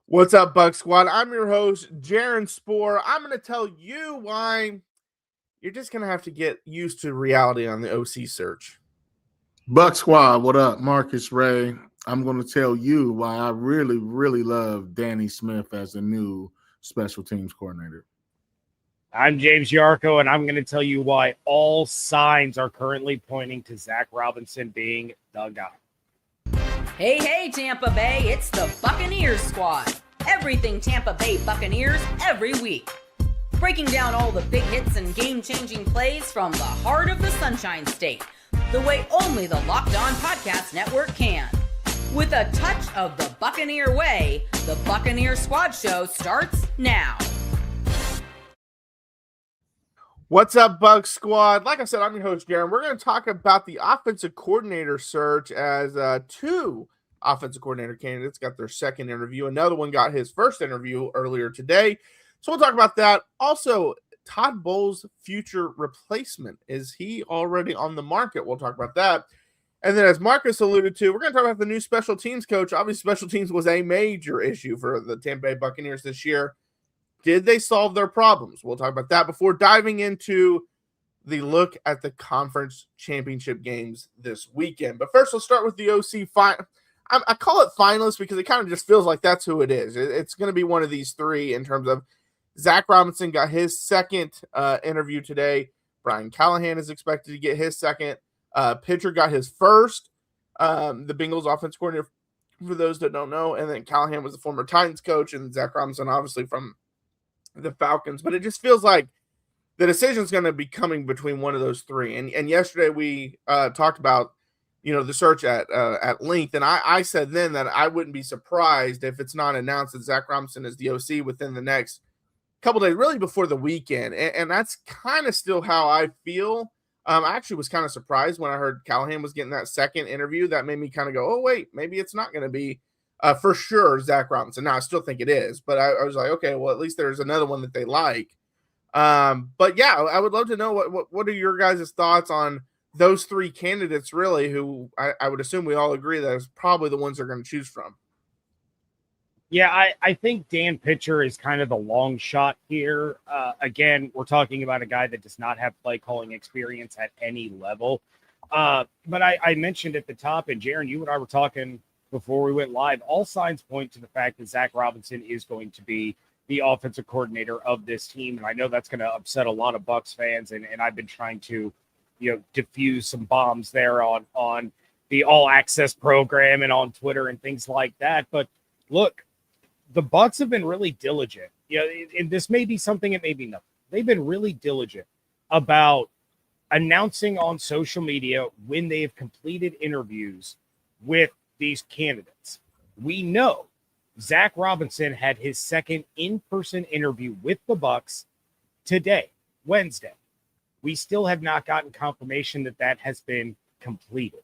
What's up, Bucs Squad? I'm your host, Jaron Spor. I'm going to tell you why you're just going to have to get used to reality on the OC search. Buck Squad, what up? Marcus Ray. I'm going to tell you why I really love Danny Smith as the new special teams coordinator. I'm James Yarcho, and I'm going to tell you why all signs are currently pointing to Zach Robinson being the guy. Hey, Tampa Bay, it's the Buccaneers squad. Everything Tampa Bay Buccaneers every week. Breaking down all the big hits and game-changing plays from the heart of the Sunshine State, the way only the Locked On Podcast Network can. With a touch of the Buccaneer way, the Buccaneer Squad Show starts now. What's up, Bucs Squad? Like I said, I'm your host, Jaron. We're going to talk about the offensive coordinator search as two offensive coordinator candidates got their second interview. Another one got his first interview earlier today. So we'll talk about that. Also, Todd Bowles' future replacement. Is he already on the market? We'll talk about that. And then as Marcus alluded to, we're going to talk about the new special teams coach. Obviously, special teams was a major issue for the Tampa Bay Buccaneers this year. Did they solve their problems? We'll talk about that before diving into the look at the conference championship games this weekend. But first, let's start with the OC. I call it finalists because it kind of just feels like that's who it is. It's going to be one of these three in terms of Zach Robinson got his second interview today. Brian Callahan is expected to get his second. Pitcher got his first. The Bengals offense coordinator, for those that don't know. And then Callahan was the former Titans coach, and Zach Robinson, obviously, from the Falcons. But it just feels like the decision is going to be coming between one of those three. And yesterday we talked about, the search at length. And I said then that I wouldn't be surprised if it's not announced that Zach Robinson is the OC within the next couple days, really before the weekend. And that's kind of still how I feel. I actually was kind of surprised when I heard Callahan was getting that second interview. That made me kind of go, oh, wait, maybe it's not going to be for sure Zach Robinson. Now, I still think it is, but I was like, okay, well, at least there's another one that they like. But yeah, I would love to know what are your guys' thoughts on those three candidates, really, who I would assume we all agree that is probably the ones they're going to choose from. Yeah, I think Dan Pitcher is kind of the long shot here. Again, we're talking about a guy that does not have play calling experience at any level. But I mentioned at the top, and Jaron, you and I were talking before we went live, all signs point to the fact that Zach Robinson is going to be the offensive coordinator of this team. And I know that's going to upset a lot of Bucs fans. And I've been trying to, diffuse some bombs there on the All Access program and on Twitter and things like that. But look, the Bucs have been really diligent. And this may be something, it may be nothing. They've been really diligent about announcing on social media when they have completed interviews with these candidates. We know Zach Robinson had his second in-person interview with the Bucs today, Wednesday. We still have not gotten confirmation that has been completed.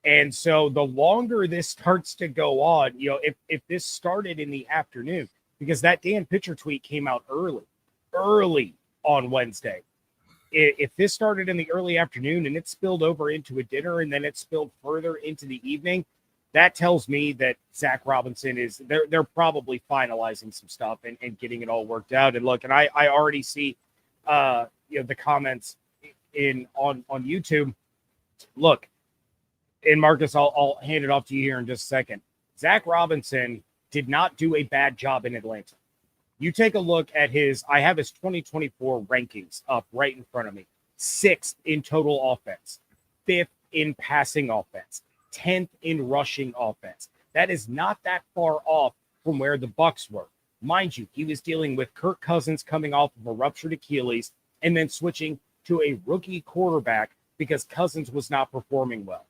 And so the longer this starts to go on, if this started in the afternoon, because that Dan Pitcher tweet came out early on Wednesday. If this started in the early afternoon and it spilled over into a dinner and then it spilled further into the evening, that tells me that Zach Robinson they're probably finalizing some stuff and getting it all worked out. And look, and I already see the comments on YouTube. Look, and Marcus, I'll hand it off to you here in just a second. Zach Robinson did not do a bad job in Atlanta. You take a look at I have his 2024 rankings up right in front of me. 6th in total offense, 5th in passing offense, 10th in rushing offense. That is not that far off from where the Bucs were. Mind you, he was dealing with Kirk Cousins coming off of a ruptured Achilles and then switching to a rookie quarterback because Cousins was not performing well.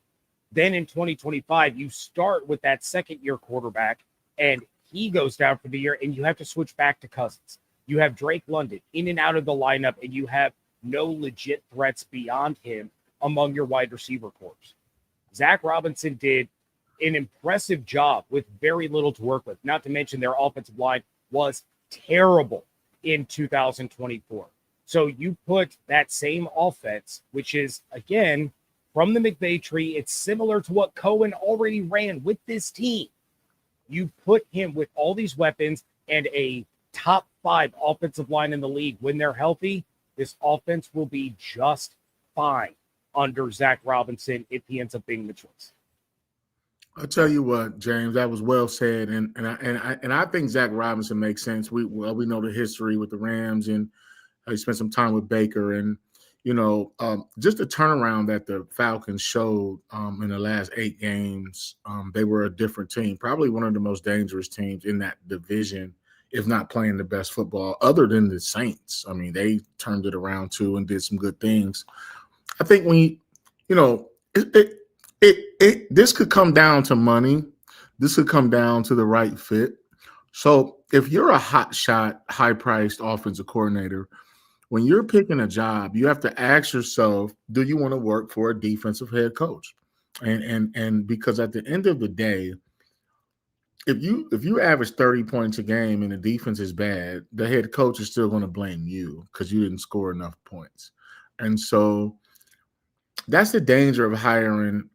Then in 2025, you start with that second-year quarterback, and he goes down for the year, and you have to switch back to Cousins. You have Drake London in and out of the lineup, and you have no legit threats beyond him among your wide receiver corps. Zach Robinson did an impressive job with very little to work with, not to mention their offensive line was terrible in 2024. So you put that same offense, which is, again, from the McVay tree, it's similar to what Cohen already ran with this team. You put him with all these weapons and a top 5 offensive line in the league. When they're healthy, this offense will be just fine under Zach Robinson if he ends up being the choice. I'll tell you what, James, that was well said, and I think Zach Robinson makes sense. We know the history with the Rams, and he spent some time with Baker, and just the turnaround that the Falcons showed in the last 8 games. They were a different team, probably one of the most dangerous teams in that division, if not playing the best football, other than the Saints. I mean, they turned it around too and did some good things. I think this could come down to money. This could come down to the right fit. So if you're a hot shot, high-priced offensive coordinator, when you're picking a job, you have to ask yourself, do you want to work for a defensive head coach? And because at the end of the day, if you average 30 points a game and the defense is bad, the head coach is still going to blame you because you didn't score enough points. And so that's the danger of hiring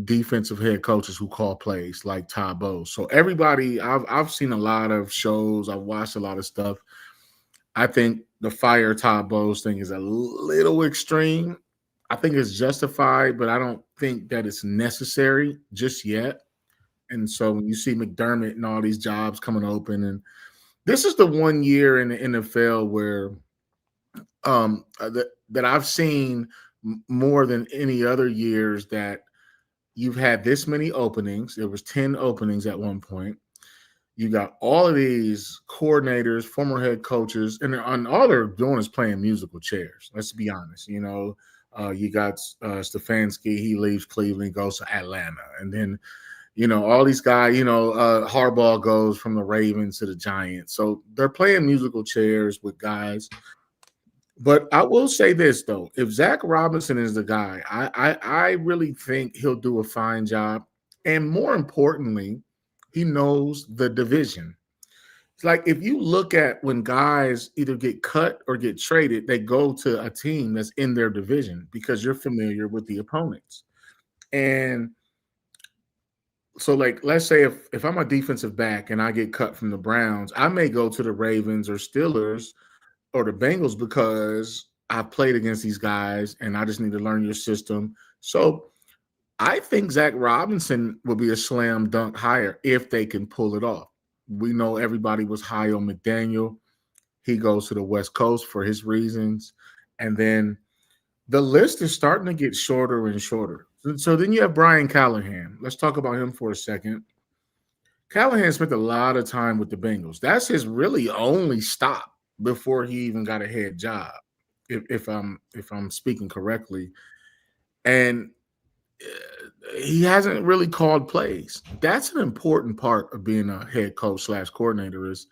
defensive head coaches who call plays like Todd Bowles. So everybody, I've seen a lot of shows, I've watched a lot of stuff. I think the fire Todd Bowles thing is a little extreme. I think it's justified, but I don't think that it's necessary just yet. And so when you see McDermott and all these jobs coming open, and this is the one year in the NFL where that I've seen more than any other years that you've had this many openings. There was 10 openings at one point. You got all of these coordinators, former head coaches, and all they're doing is playing musical chairs. Let's be honest. You got Stefanski. He leaves Cleveland, goes to Atlanta. And then, all these guys, Harbaugh goes from the Ravens to the Giants. So they're playing musical chairs with guys. But I will say this, though. If Zach Robinson is the guy, I really think he'll do a fine job. And more importantly, he knows the division. It's like if you look at when guys either get cut or get traded, they go to a team that's in their division because you're familiar with the opponents. And so, like, let's say if I'm a defensive back and I get cut from the Browns, I may go to the Ravens or Steelers or the Bengals because I've played against these guys and I just need to learn your system. So I think Zach Robinson will be a slam dunk hire if they can pull it off. We know everybody was high on McDaniel. He goes to the West Coast for his reasons. And then the list is starting to get shorter and shorter. So then you have Brian Callahan. Let's talk about him for a second. Callahan spent a lot of time with the Bengals. That's his really only stop before he even got a head job, if I'm speaking correctly. And he hasn't really called plays. That's an important part of being a head coach / coordinator, is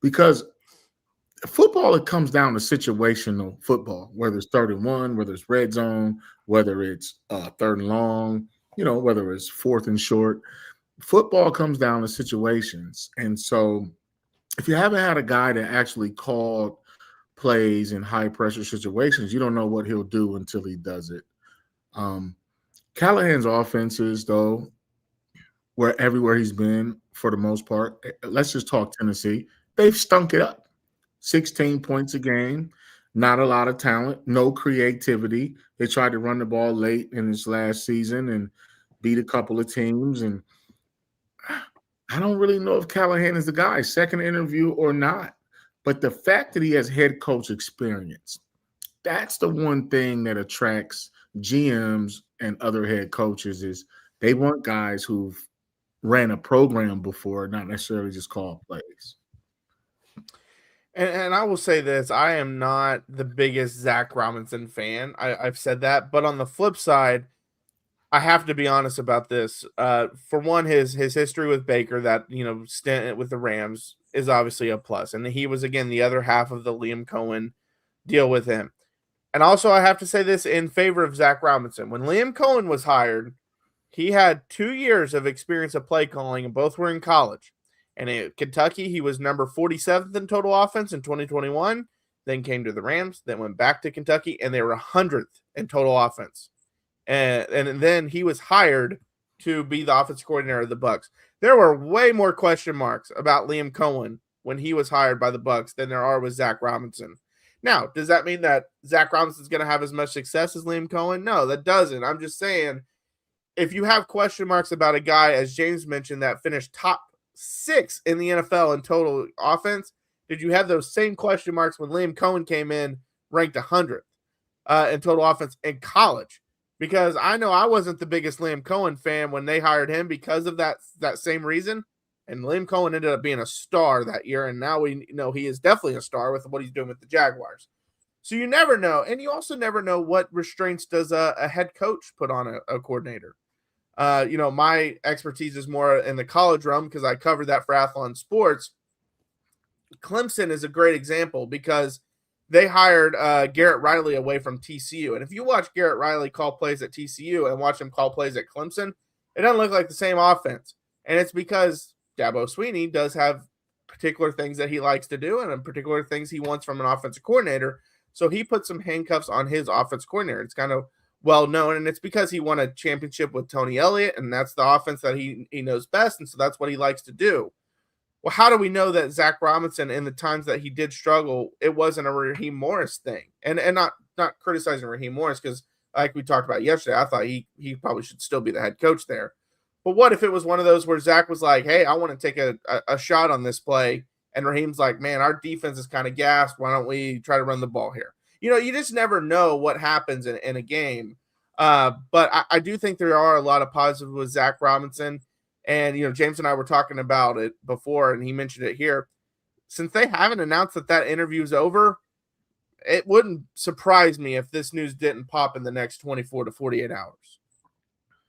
because football, it comes down to situational football, whether it's 3rd and 1, whether it's red zone, whether it's 3rd and long, whether it's 4th and short. Football comes down to situations. And so if you haven't had a guy that actually called plays in high pressure situations, you don't know what he'll do until he does it. Callahan's offenses, though, where everywhere he's been for the most part, let's just talk Tennessee, they've stunk it up. 16 points a game, not a lot of talent, no creativity. They tried to run the ball late in this last season and beat a couple of teams. And I don't really know if Callahan is the guy, second interview or not. But the fact that he has head coach experience, that's the one thing that attracts GMs and other head coaches, is they want guys who've ran a program before, not necessarily just called plays. And I will say this, I am not the biggest Zach Robinson fan. I've said that. But on the flip side, I have to be honest about this. For one, his history with Baker, that stint with the Rams, is obviously a plus. And he was, again, the other half of the Liam Cohen deal with him. And also, I have to say this in favor of Zach Robinson. When Liam Cohen was hired, he had 2 years of experience of play calling, and both were in college. And at Kentucky, he was number 47th in total offense in 2021, then came to the Rams, then went back to Kentucky, and they were 100th in total offense. And then he was hired to be the offensive coordinator of the Bucs. There were way more question marks about Liam Cohen when he was hired by the Bucs than there are with Zach Robinson. Now, does that mean that Zach Robinson's going to have as much success as Liam Cohen? No, that doesn't. I'm just saying, if you have question marks about a guy, as James mentioned, that finished top 6 in the NFL in total offense, did you have those same question marks when Liam Cohen came in ranked 100th in total offense in college? Because I know I wasn't the biggest Liam Cohen fan when they hired him because of that same reason. And Liam Cohen ended up being a star that year, and now we know he is definitely a star with what he's doing with the Jaguars. So you never know, and you also never know what restraints does a head coach put on a coordinator. My expertise is more in the college realm because I covered that for Athlon Sports. Clemson is a great example because they hired Garrett Riley away from TCU. And if you watch Garrett Riley call plays at TCU and watch him call plays at Clemson, it doesn't look like the same offense. And it's because Dabo Swinney does have particular things that he likes to do and particular things he wants from an offensive coordinator. So he put some handcuffs on his offense coordinator. It's kind of well known, and it's because he won a championship with Tony Elliott, and that's the offense that he knows best, and so that's what he likes to do. Well, how do we know that Zach Robinson, in the times that he did struggle, it wasn't a Raheem Morris thing? And not criticizing Raheem Morris, because like we talked about yesterday, I thought he probably should still be the head coach there. But what if it was one of those where Zach was like, hey, I want to take a shot on this play, and Raheem's like, man, our defense is kind of gassed. Why don't we try to run the ball here? You just never know what happens in a game. But I do think there are a lot of positives with Zach Robinson. And, James and I were talking about it before, and he mentioned it here. Since they haven't announced that interview is over, it wouldn't surprise me if this news didn't pop in the next 24 to 48 hours.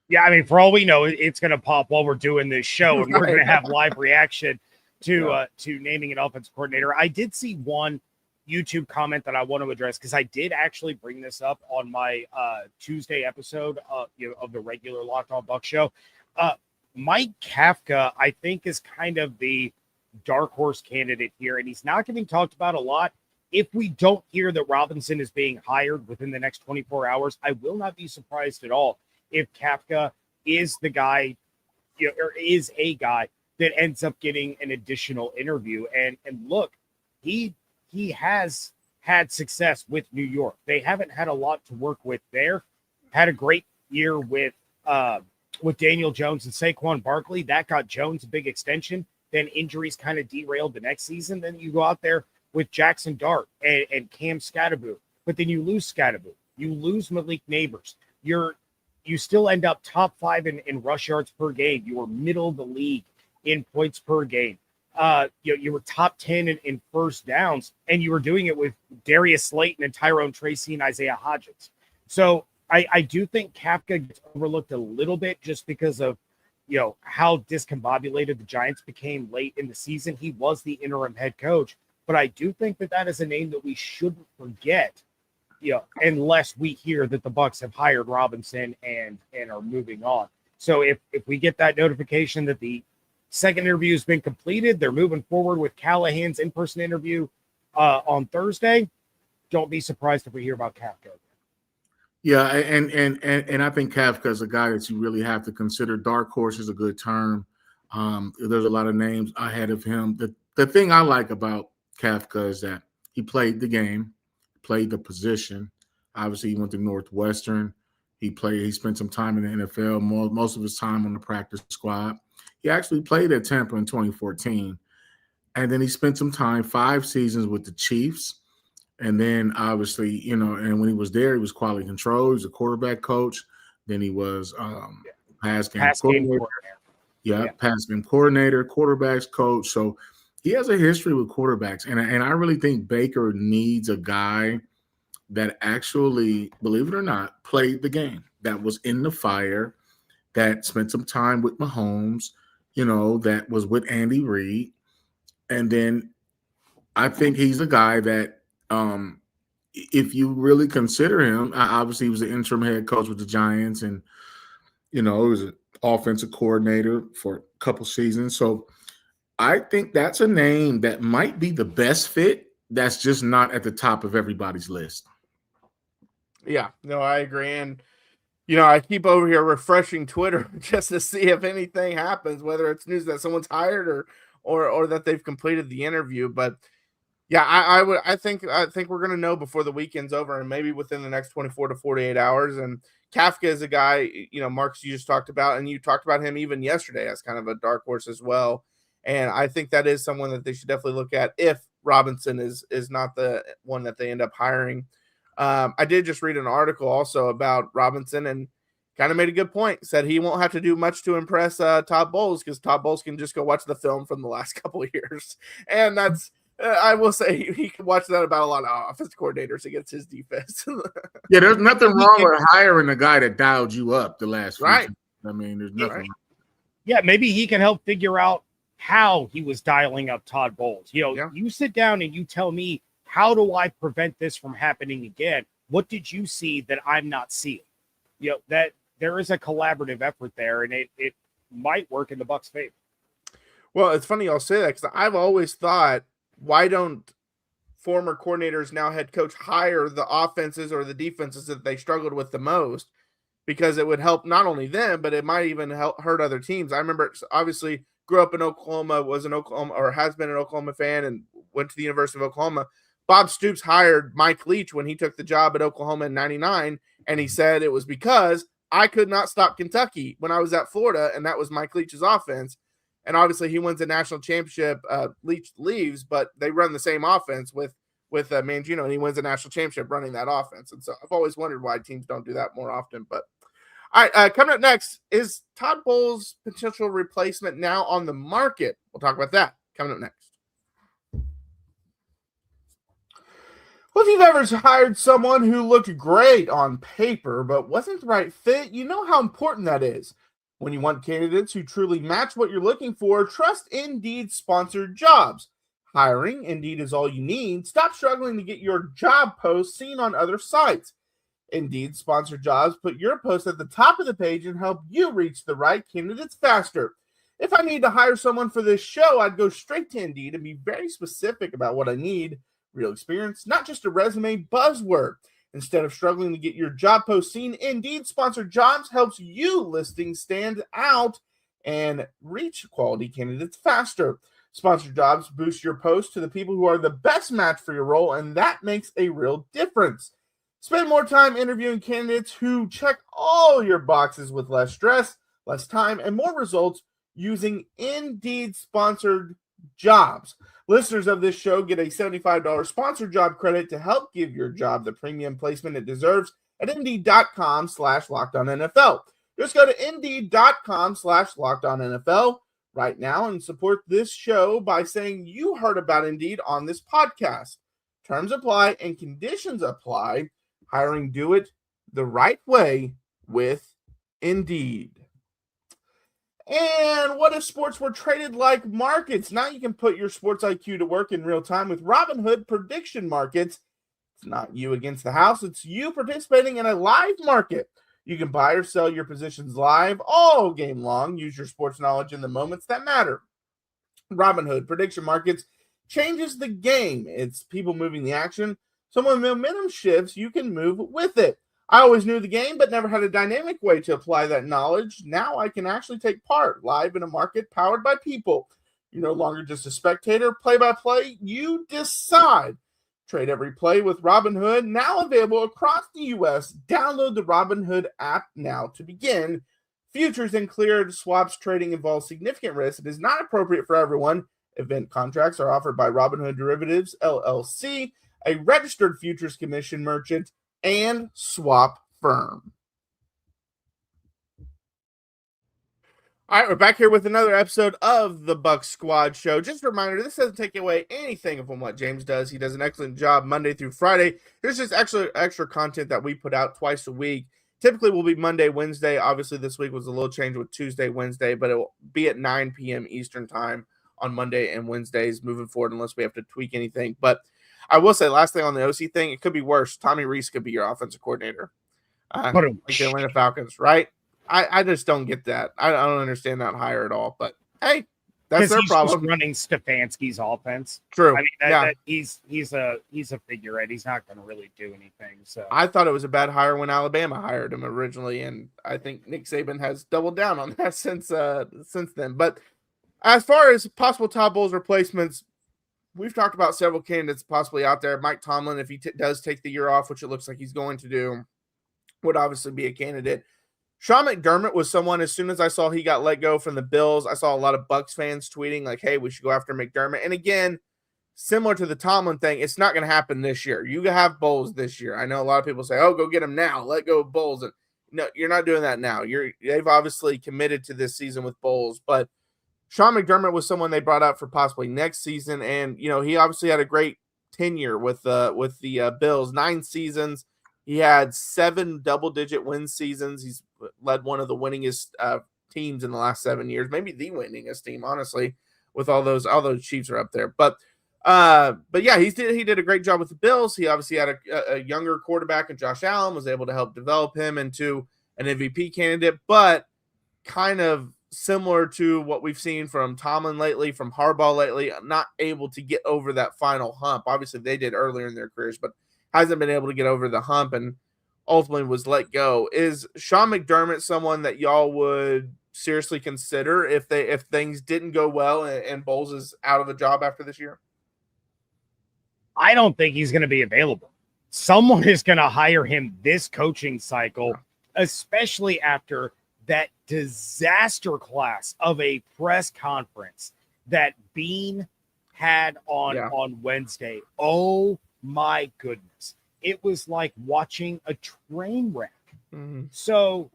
Yeah, I mean, for all we know, it's going to pop while we're doing this show, and we're going to have live reaction to naming an offensive coordinator. I did see one YouTube comment that I want to address because I did actually bring this up on my Tuesday episode of the regular Locked On Bucs show. Mike Kafka, I think, is kind of the dark horse candidate here, and he's not getting talked about a lot. If we don't hear that Robinson is being hired within the next 24 hours, I will not be surprised at all if Kafka is the guy, or is a guy that ends up getting an additional interview. And look, he has had success with New York. They haven't had a lot to work with there. Had a great year with Daniel Jones and Saquon Barkley. That got Jones a big extension. Then injuries kind of derailed the next season. Then you go out there with Jackson Dart and Cam Scatterbo. But then you lose Scatterbo. You lose Malik Neighbors. You still end up top 5 in rush yards per game. You were middle of the league in points per game. You were top 10 in first downs, and you were doing it with Darius Slayton and Tyrone Tracy and Isaiah Hodgins. So I do think Kafka gets overlooked a little bit just because of how discombobulated the Giants became late in the season. He was the interim head coach, but I do think that is a name that we shouldn't forget. Unless we hear that the Bucs have hired Robinson and are moving on. So if we get that notification that the second interview has been completed, they're moving forward with Callahan's in-person interview on Thursday, don't be surprised if we hear about Kafka. Yeah, and I think Kafka is a guy that you really have to consider. Dark horse is a good term. There's a lot of names ahead of him. The thing I like about Kafka is that he played the game, played the position. Obviously, he went to Northwestern. He spent some time in the NFL, most of his time on the practice squad. He actually played at Tampa in 2014. And then he spent some time, 5 seasons with the Chiefs. And then obviously, and when he was there, he was quality control. He was a quarterback coach. Then he was pass game coordinator. Pass game coordinator, quarterbacks coach. So he has a history with quarterbacks. And I really think Baker needs a guy that actually, believe it or not, played the game, that was in the fire, that spent some time with Mahomes, that was with Andy Reid. And then I think he's a guy that, if you really consider him, obviously he was the interim head coach with the Giants, and he was an offensive coordinator for a couple seasons. So I think that's a name that might be the best fit. That's just not at the top of everybody's list. Yeah, no, I agree. And I keep over here refreshing Twitter just to see if anything happens, whether it's news that someone's hired or that they've completed the interview. But yeah, I think we're gonna know before the weekend's over, and maybe within the next 24 to 48 hours. And Kafka is a guy, Marcus, you just talked about, and you talked about him even yesterday as kind of a dark horse as well. And I think that is someone that they should definitely look at if Robinson is not the one that they end up hiring. I did just read an article also about Robinson and kind of made a good point. Said he won't have to do much to impress Todd Bowles because Todd Bowles can just go watch the film from the last couple of years. And that's, I will say, he can watch that about a lot of offensive coordinators against his defense. Yeah, there's nothing wrong with hiring a guy that dialed you up the last few times. I mean, there's nothing wrong. Yeah, maybe he can help figure out how he was dialing up Todd Bowles. You sit down and you tell me, how do I prevent this from happening again? What did you see that I'm not seeing? That there is a collaborative effort there, and it might work in the Bucs' favor. Well, it's funny y'all say that because I've always thought, why don't former coordinators, now head coach, hire the offenses or the defenses that they struggled with the most? Because it would help not only them, but it might even hurt other teams. I remember, obviously, grew up in Oklahoma, was an Oklahoma or has been an Oklahoma fan, and went to the University of Oklahoma. Bob Stoops hired Mike Leach when he took the job at Oklahoma in '99, and he said it was because I could not stop Kentucky when I was at Florida, and that was Mike Leach's offense. And obviously, he wins a national championship. Leach leaves, but they run the same offense with Mangino, and he wins a national championship running that offense. And so I've always wondered why teams don't do that more often. But all right, coming up next is Todd Bowles' potential replacement now on the market. We'll talk about that coming up next. Well, if you've ever hired someone who looked great on paper but wasn't the right fit, you know how important that is. When you want candidates who truly match what you're looking for, trust Indeed sponsored jobs. Hiring, Indeed is all you need. Stop struggling to get your job post seen on other sites. Indeed sponsored jobs put your post at the top of the page and help you reach the right candidates faster. If I need to hire someone for this show, I'd go straight to Indeed and be very specific about what I need. Real experience, not just a resume buzzword. Instead of struggling to get your job post seen, Indeed sponsored jobs helps you listings stand out and reach quality candidates faster. Sponsored jobs boost your post to the people who are the best match for your role, and that makes a real difference. Spend more time interviewing candidates who check all your boxes with less stress, less time, and more results using Indeed sponsored jobs. Listeners of this show get a $75 sponsored job credit to help give your job the premium placement it deserves at Indeed.com/LockedOnNFL. Just go to Indeed.com/LockedOnNFL right now and support this show by saying you heard about Indeed on this podcast. Terms apply and conditions apply. Hiring, do it the right way with Indeed. And what if sports were traded like markets? Now you can put your sports IQ to work in real time with Robinhood prediction markets. It's not you against the house. It's you participating in a live market. You can buy or sell your positions live all game long. Use your sports knowledge in the moments that matter. Robinhood prediction markets changes the game. It's people moving the action. So when momentum shifts, you can move with it. I always knew the game, but never had a dynamic way to apply that knowledge. Now I can actually take part live in a market powered by people. You're no longer just a spectator, play-by-play. You decide. Trade every play with Robinhood, now available across the U.S. Download the Robinhood app now to begin. Futures and cleared swaps trading involves significant risk. It is not appropriate for everyone. Event contracts are offered by Robinhood Derivatives, LLC, a registered futures commission merchant and swap firm. All right, we're back here with another episode of the Bucs Squad Show. Just a reminder, this doesn't take away anything from what James does. He does an excellent job Monday through Friday. There's just extra content that we put out twice a week. Typically, will be Monday, Wednesday. Obviously, this week was a little change with Tuesday, Wednesday, but it will be at 9 p.m. Eastern time on Monday and Wednesdays moving forward unless we have to tweak anything. But I will say, last thing on the OC thing, it could be worse. Tommy Rees could be your offensive coordinator. Like the Atlanta Falcons, right? I just don't get that. I don't understand that hire at all. But, hey, That's their he's problem. just running Stefanski's offense. True. I mean, yeah. he's a figurehead. He's not going to really do anything. So I thought it was a bad hire when Alabama hired him originally, and I think Nick Saban has doubled down on that since then. But as far as possible Todd Bowles replacements, we've talked about several candidates possibly out there. Mike Tomlin, if he does take the year off, which it looks like he's going to do, would obviously be a candidate. Sean McDermott was someone, as soon as I saw he got let go from the Bills, I saw a lot of Bucs fans tweeting like, hey, we should go after McDermott. And again, similar to the Tomlin thing, it's not going to happen this year. You have Bowles this year. I know a lot of people say, oh, go get him now. Let go of Bowles. And no, you're not doing that now. They've obviously committed to this season with Bowles, but Sean McDermott was someone they brought up for possibly next season. And, you know, he obviously had a great tenure with the Bills, 9 seasons. He had 7 double-digit win seasons. He's led one of the winningest teams in the last 7 years, maybe the winningest team, honestly, with all those Chiefs are up there. But yeah, he did a great job with the Bills. He obviously had a younger quarterback, and Josh Allen was able to help develop him into an MVP candidate. But kind of similar to what we've seen from Tomlin lately, from Harbaugh lately, not able to get over that final hump. Obviously, they did earlier in their careers, but hasn't been able to get over the hump and ultimately was let go. Is Sean McDermott someone that y'all would seriously consider if things didn't go well and Bowles is out of a job after this year? I don't think he's going to be available. Someone is going to hire him this coaching cycle, especially after that disaster class of a press conference that Bean had on Wednesday. Oh my goodness. It was like watching a train wreck. Mm-hmm. So,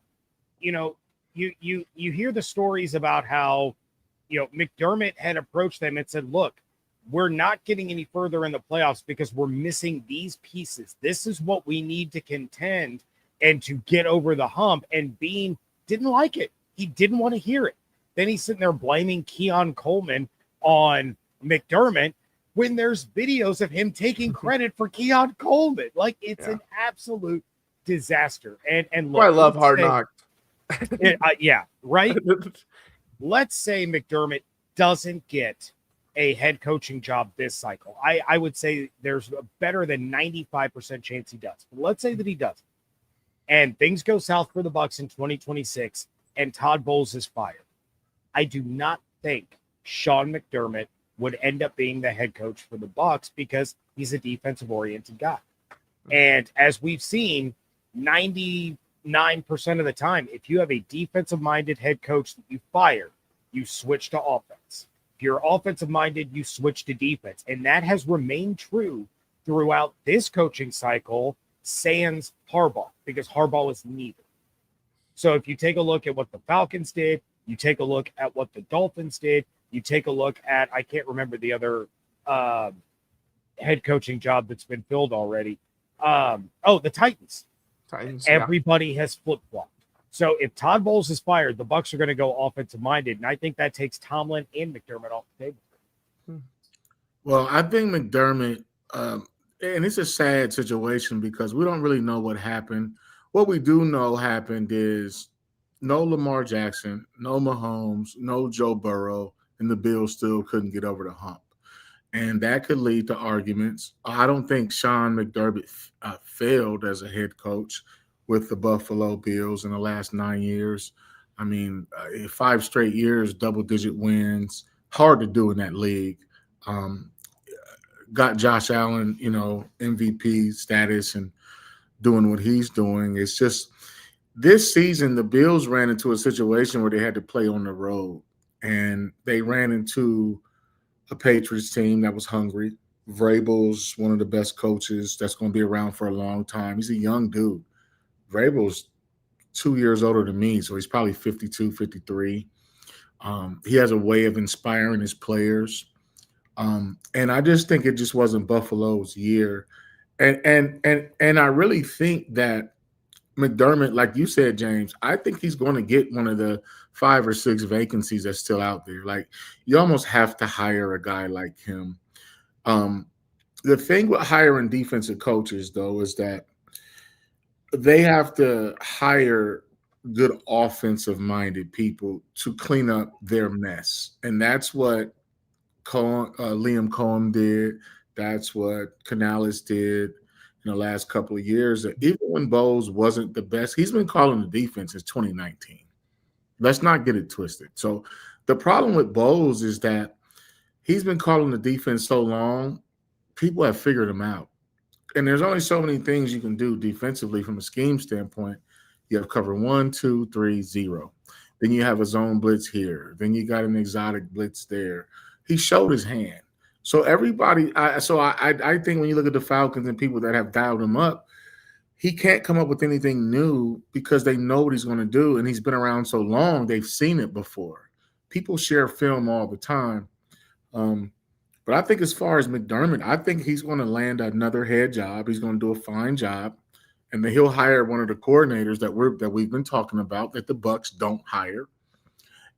you know, you hear the stories about how, you know, McDermott had approached them and said, look, we're not getting any further in the playoffs because we're missing these pieces. This is what we need to contend and to get over the hump. And Bean didn't like it. He didn't want to hear it. Then he's sitting there blaming Keon Coleman on McDermott when there's videos of him taking credit for Keon Coleman. Like, it's an absolute disaster. And look, I love Hard Knocks. Yeah, right? Let's say McDermott doesn't get a head coaching job this cycle. I would say there's a better than 95% chance he does. But let's say that he doesn't. And things go south for the Bucs in 2026 and Todd Bowles is fired. I do not think Sean McDermott would end up being the head coach for the Bucs because he's a defensive-oriented guy. And as we've seen, 99% of the time, if you have a defensive-minded head coach that you fire, you switch to offense. If you're offensive-minded, you switch to defense. And that has remained true throughout this coaching cycle, sans Harbaugh, because Harbaugh is neither. So if you take a look at what the Falcons did, you take a look at what the Dolphins did, you take a look at, I can't remember the other head coaching job that's been filled already. The Titans. Everybody has flip-flopped. So if Todd Bowles is fired, the Bucs are going to go offensive-minded, and I think that takes Tomlin and McDermott off the table. Well, I think McDermott, and it's a sad situation because we don't really know what happened. What we do know happened is no Lamar Jackson, no Mahomes, no Joe Burrow, and the Bills still couldn't get over the hump. And that could lead to arguments. I don't think Sean McDermott failed as a head coach with the Buffalo Bills in the last 9 years. I mean, 5 straight years, double-digit wins. Hard to do in that league. Got Josh Allen, MVP status and doing what he's doing. It's just this season, the Bills ran into a situation where they had to play on the road. And they ran into a Patriots team that was hungry. Vrabel's one of the best coaches that's going to be around for a long time. He's a young dude. Vrabel's 2 years older than me, so he's probably 52, 53. He has a way of inspiring his players. And I just think it just wasn't Buffalo's year. And I really think that McDermott, like you said, James, I think he's going to get one of the 5 or 6 vacancies that's still out there. Like, you almost have to hire a guy like him. The thing with hiring defensive coaches, though, is that they have to hire good offensive-minded people to clean up their mess. And that's what Liam Cohen did. That's what Canales did in the last couple of years. Even when Bowles wasn't the best, he's been calling the defense since 2019. Let's not get it twisted. So the problem with Bowles is that he's been calling the defense so long, people have figured him out. And there's only so many things you can do defensively from a scheme standpoint. You have cover 1, 2, 3, 0. Then you have a zone blitz here. Then you got an exotic blitz there. He showed his hand. So everybody, I think when you look at the Falcons and people that have dialed him up, he can't come up with anything new because they know what he's going to do. And he's been around so long, they've seen it before. People share film all the time. But I think as far as McDermott, I think he's going to land another head job. He's going to do a fine job. And then he'll hire one of the coordinators that we've been talking about that the Bucs don't hire.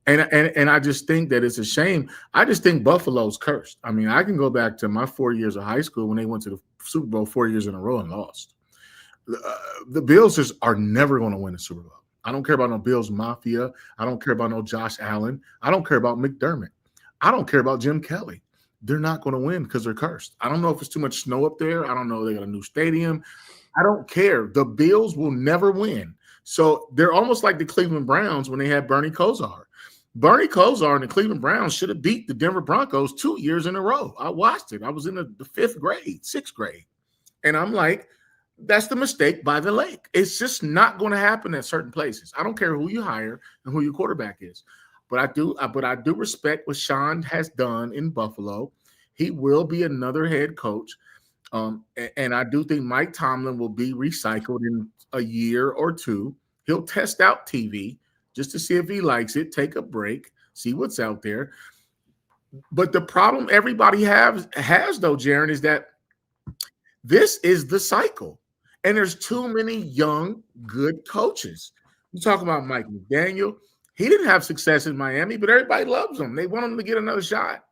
And I just think that it's a shame. I just think Buffalo's cursed. I mean, I can go back to my 4 years of high school when they went to the Super Bowl 4 years in a row and lost. The Bills are never going to win the Super Bowl. I don't care about no Bills Mafia. I don't care about no Josh Allen. I don't care about McDermott. I don't care about Jim Kelly. They're not going to win because they're cursed. I don't know if it's too much snow up there. I don't know. They got a new stadium. I don't care. The Bills will never win. So they're almost like the Cleveland Browns when they had Bernie Kosar. Bernie Kosar and the Cleveland Browns should have beat the Denver Broncos 2 years in a row. I watched it. I was in the 5th grade, 6th grade. And I'm like, that's the mistake by the lake. It's just not going to happen at certain places. I don't care who you hire and who your quarterback is. But I do respect what Sean has done in Buffalo. He will be another head coach. And I do think Mike Tomlin will be recycled in a year or two. He'll test out TV just to see if he likes it, take a break, see what's out there. But the problem everybody has though, Jaron, is that this is the cycle. And there's too many young, good coaches. You talk about Mike McDaniel. He didn't have success in Miami, but everybody loves him. They want him to get another shot.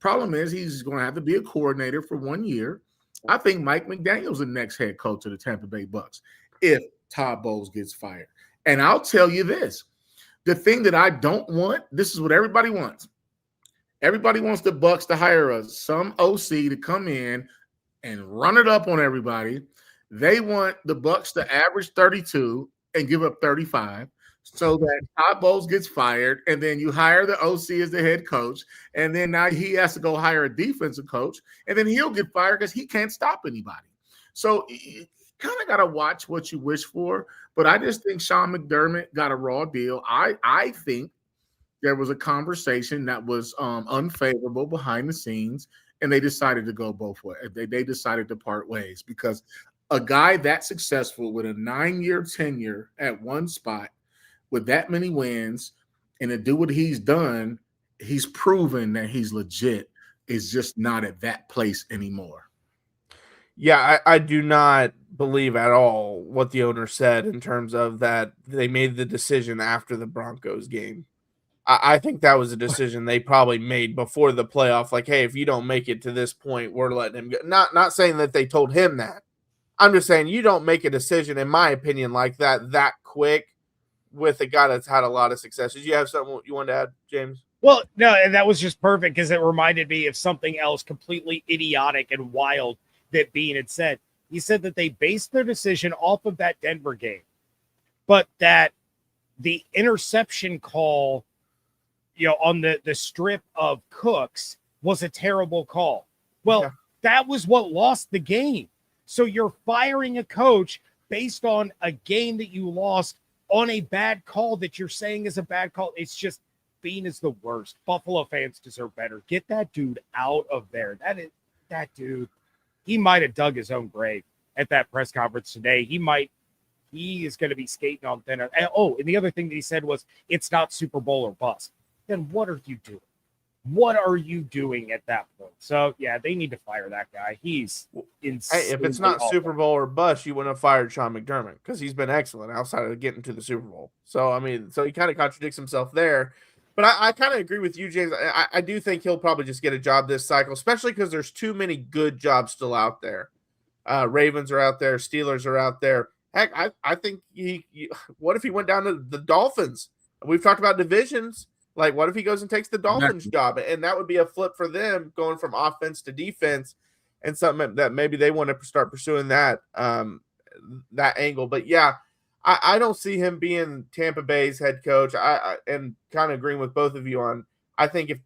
Problem is he's going to have to be a coordinator for 1 year. I think Mike McDaniel's the next head coach of the Tampa Bay Bucs if Todd Bowles gets fired. And I'll tell you this. The thing that I don't want, this is what everybody wants. Everybody wants the Bucs to hire some OC to come in and run it up on everybody. They want the Bucs to average 32 and give up 35 so that Todd Bowles gets fired, and then you hire the OC as the head coach, and then now he has to go hire a defensive coach, and then he'll get fired because he can't stop anybody. So you kind of got to watch what you wish for, but I just think Sean McDermott got a raw deal. I think there was a conversation that was unfavorable behind the scenes, and they decided to go both ways. They decided to part ways because a guy that successful with a 9-year tenure at one spot with that many wins and to do what he's done, he's proven that he's legit, is just not at that place anymore. Yeah, I do not believe at all what the owner said in terms of that they made the decision after the Broncos game. I think that was a decision they probably made before the playoff. Like, hey, if you don't make it to this point, we're letting him go. Not saying that they told him that. I'm just saying you don't make a decision, in my opinion, like that quick with a guy that's had a lot of success. Did you have something you wanted to add, James? Well, no, and that was just perfect because it reminded me of something else completely idiotic and wild that Bean had said. He said that they based their decision off of that Denver game, but that the interception call, on the strip of Cooks was a terrible call. Well, That was what lost the game. So you're firing a coach based on a game that you lost on a bad call that you're saying is a bad call. It's just, Bean is the worst. Buffalo fans deserve better. Get that dude out of there. That dude, he might have dug his own grave at that press conference today. He is going to be skating on thin. And the other thing that he said was, it's not Super Bowl or bust. Then what are you doing? What are you doing at that point? So, yeah, they need to fire that guy. He's insane. Hey, if it's not Super Bowl or bust, you wouldn't have fired Sean McDermott because he's been excellent outside of getting to the Super Bowl. So, he kind of contradicts himself there. But I kind of agree with you, James. I do think he'll probably just get a job this cycle, especially because there's too many good jobs still out there. Ravens are out there. Steelers are out there. Heck, I think what if he went down to the Dolphins? We've talked about divisions. Like, what if he goes and takes the Dolphins job? And that would be a flip for them, going from offense to defense, and something that maybe they want to start pursuing that angle. But yeah, I don't see him being Tampa Bay's head coach. I and kind of agreeing with both of you on. I think if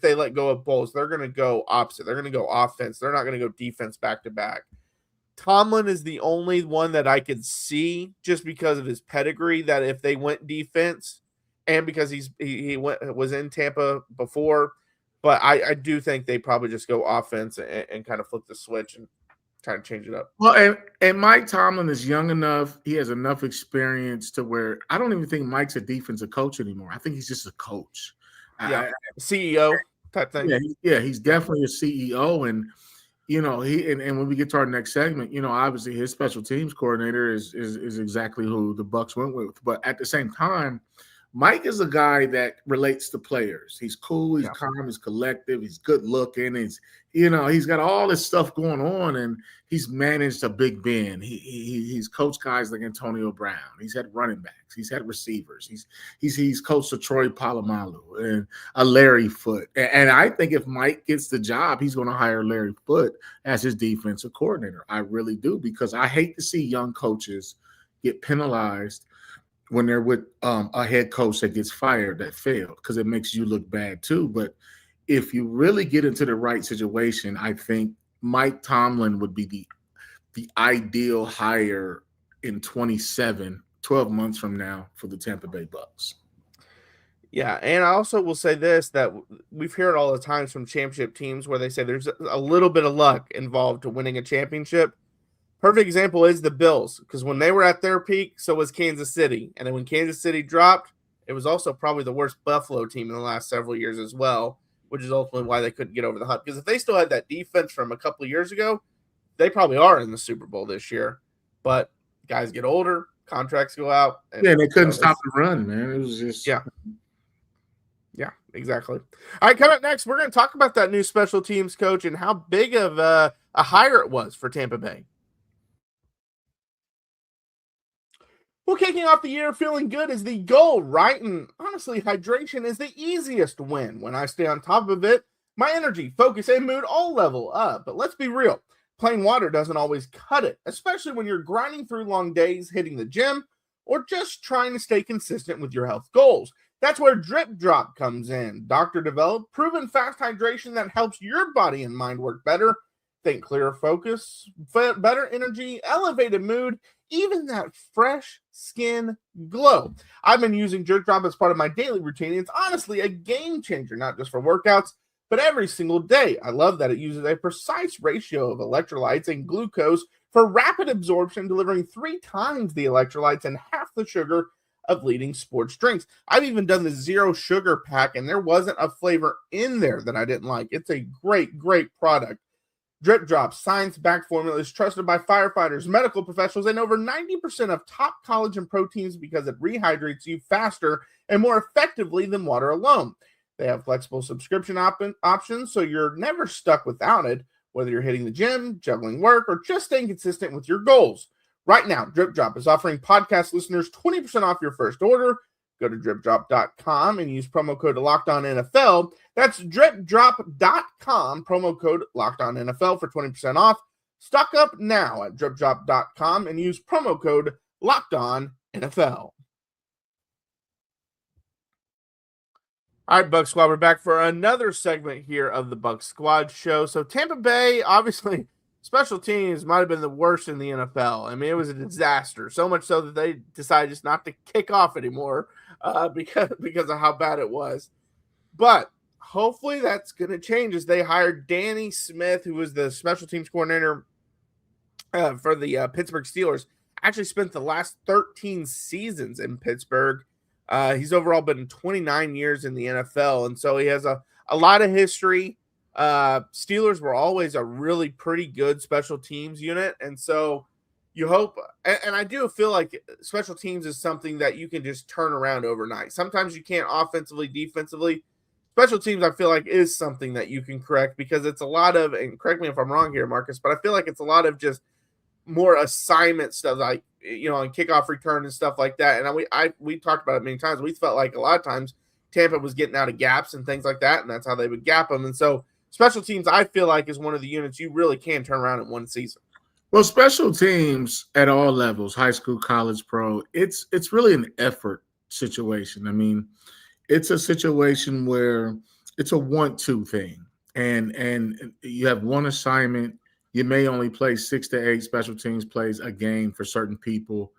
they let go of Bowles, they're going to go opposite. They're going to go offense. They're not going to go defense back to back. Tomlin is the only one that I could see, just because of his pedigree, that if they went defense, and because he was in Tampa before, but I do think they probably just go offense and kind of flip the switch and try to change it up. Well, and Mike Tomlin is young enough. He has enough experience to where I don't even think Mike's a defensive coach anymore. I think he's just a coach. Yeah, CEO type thing. Yeah, he's definitely a CEO. And, you know, and when we get to our next segment, you know, obviously his special teams coordinator is exactly who the Bucs went with. But at the same time, Mike is a guy that relates to players. He's cool, he's calm, he's collective, he's good looking. He's got all this stuff going on, and he's managed a Big Ben. He's coached guys like Antonio Brown. He's had running backs. He's had receivers. He's coached a Troy Polamalu and a Larry Foote. And I think if Mike gets the job, he's going to hire Larry Foote as his defensive coordinator. I really do, because I hate to see young coaches get penalized when they're with a head coach that gets fired that failed, because it makes you look bad too. But if you really get into the right situation, I think Mike Tomlin would be the ideal hire in 12 months from now for the Tampa Bay Bucs. Yeah, and I also will say this, that we've heard all the times from championship teams where they say there's a little bit of luck involved to winning a championship. Perfect example is the Bills, because when they were at their peak, so was Kansas City. And then when Kansas City dropped, it was also probably the worst Buffalo team in the last several years as well, which is ultimately why they couldn't get over the hump. Because if they still had that defense from a couple of years ago, they probably are in the Super Bowl this year. But guys get older, contracts go out. And they couldn't stop the run, man. It was just... Yeah, exactly. All right, coming up next, we're going to talk about that new special teams coach and how big of a hire it was for Tampa Bay. Well, kicking off the year feeling good is the goal, right? And honestly, hydration is the easiest win. When I stay on top of it, my energy, focus, and mood all level up. But let's be real, plain water doesn't always cut it, especially when you're grinding through long days, hitting the gym, or just trying to stay consistent with your health goals. That's where Drip Drop comes in. Doctor-developed, proven fast hydration that helps your body and mind work better. Think clearer focus, better energy, elevated mood, even that fresh skin glow. I've been using Drip Drop as part of my daily routine. It's honestly a game changer, not just for workouts, but every single day. I love that it uses a precise ratio of electrolytes and glucose for rapid absorption, delivering 3 times the electrolytes and half the sugar of leading sports drinks. I've even done the 0 sugar pack, and there wasn't a flavor in there that I didn't like. It's a great, great product. Drip Drop, science-backed formula, is trusted by firefighters, medical professionals, and over 90% of top collagen proteins because it rehydrates you faster and more effectively than water alone. They have flexible subscription options, so you're never stuck without it, whether you're hitting the gym, juggling work, or just staying consistent with your goals. Right now, Drip Drop is offering podcast listeners 20% off your first order. Go to dripdrop.com and use promo code LOCKEDONNFL. That's dripdrop.com, promo code LOCKEDONNFL for 20% off. Stock up now at dripdrop.com and use promo code LOCKEDONNFL. All right, Bucs Squad, we're back for another segment here of the Bucs Squad show. So Tampa Bay, obviously, special teams might have been the worst in the NFL. I mean, it was a disaster, so much so that they decided just not to kick off anymore because of how bad it was. But hopefully that's going to change as they hired Danny Smith, who was the special teams coordinator for the Pittsburgh Steelers. Actually spent the last 13 seasons in Pittsburgh. He's overall been 29 years in the NFL, and so he has a lot of history. Steelers were always a really pretty good special teams unit, and so you hope, and I do feel like special teams is something that you can just turn around overnight. Sometimes you can't offensively, defensively. Special teams, I feel like, is something that you can correct because it's a lot of, and correct me if I'm wrong here, Marcus, but I feel like it's a lot of just more assignment stuff, like, on kickoff return and stuff like that. And we talked about it many times. We felt like a lot of times Tampa was getting out of gaps and things like that, and that's how they would gap them. And so special teams, I feel like, is one of the units you really can turn around in one season. Well, special teams at all levels, high school, college, pro, it's really an effort situation. I mean, it's a situation where it's a 1-2 thing, and you have one assignment. You may only play 6 to 8 special teams plays a game for certain people,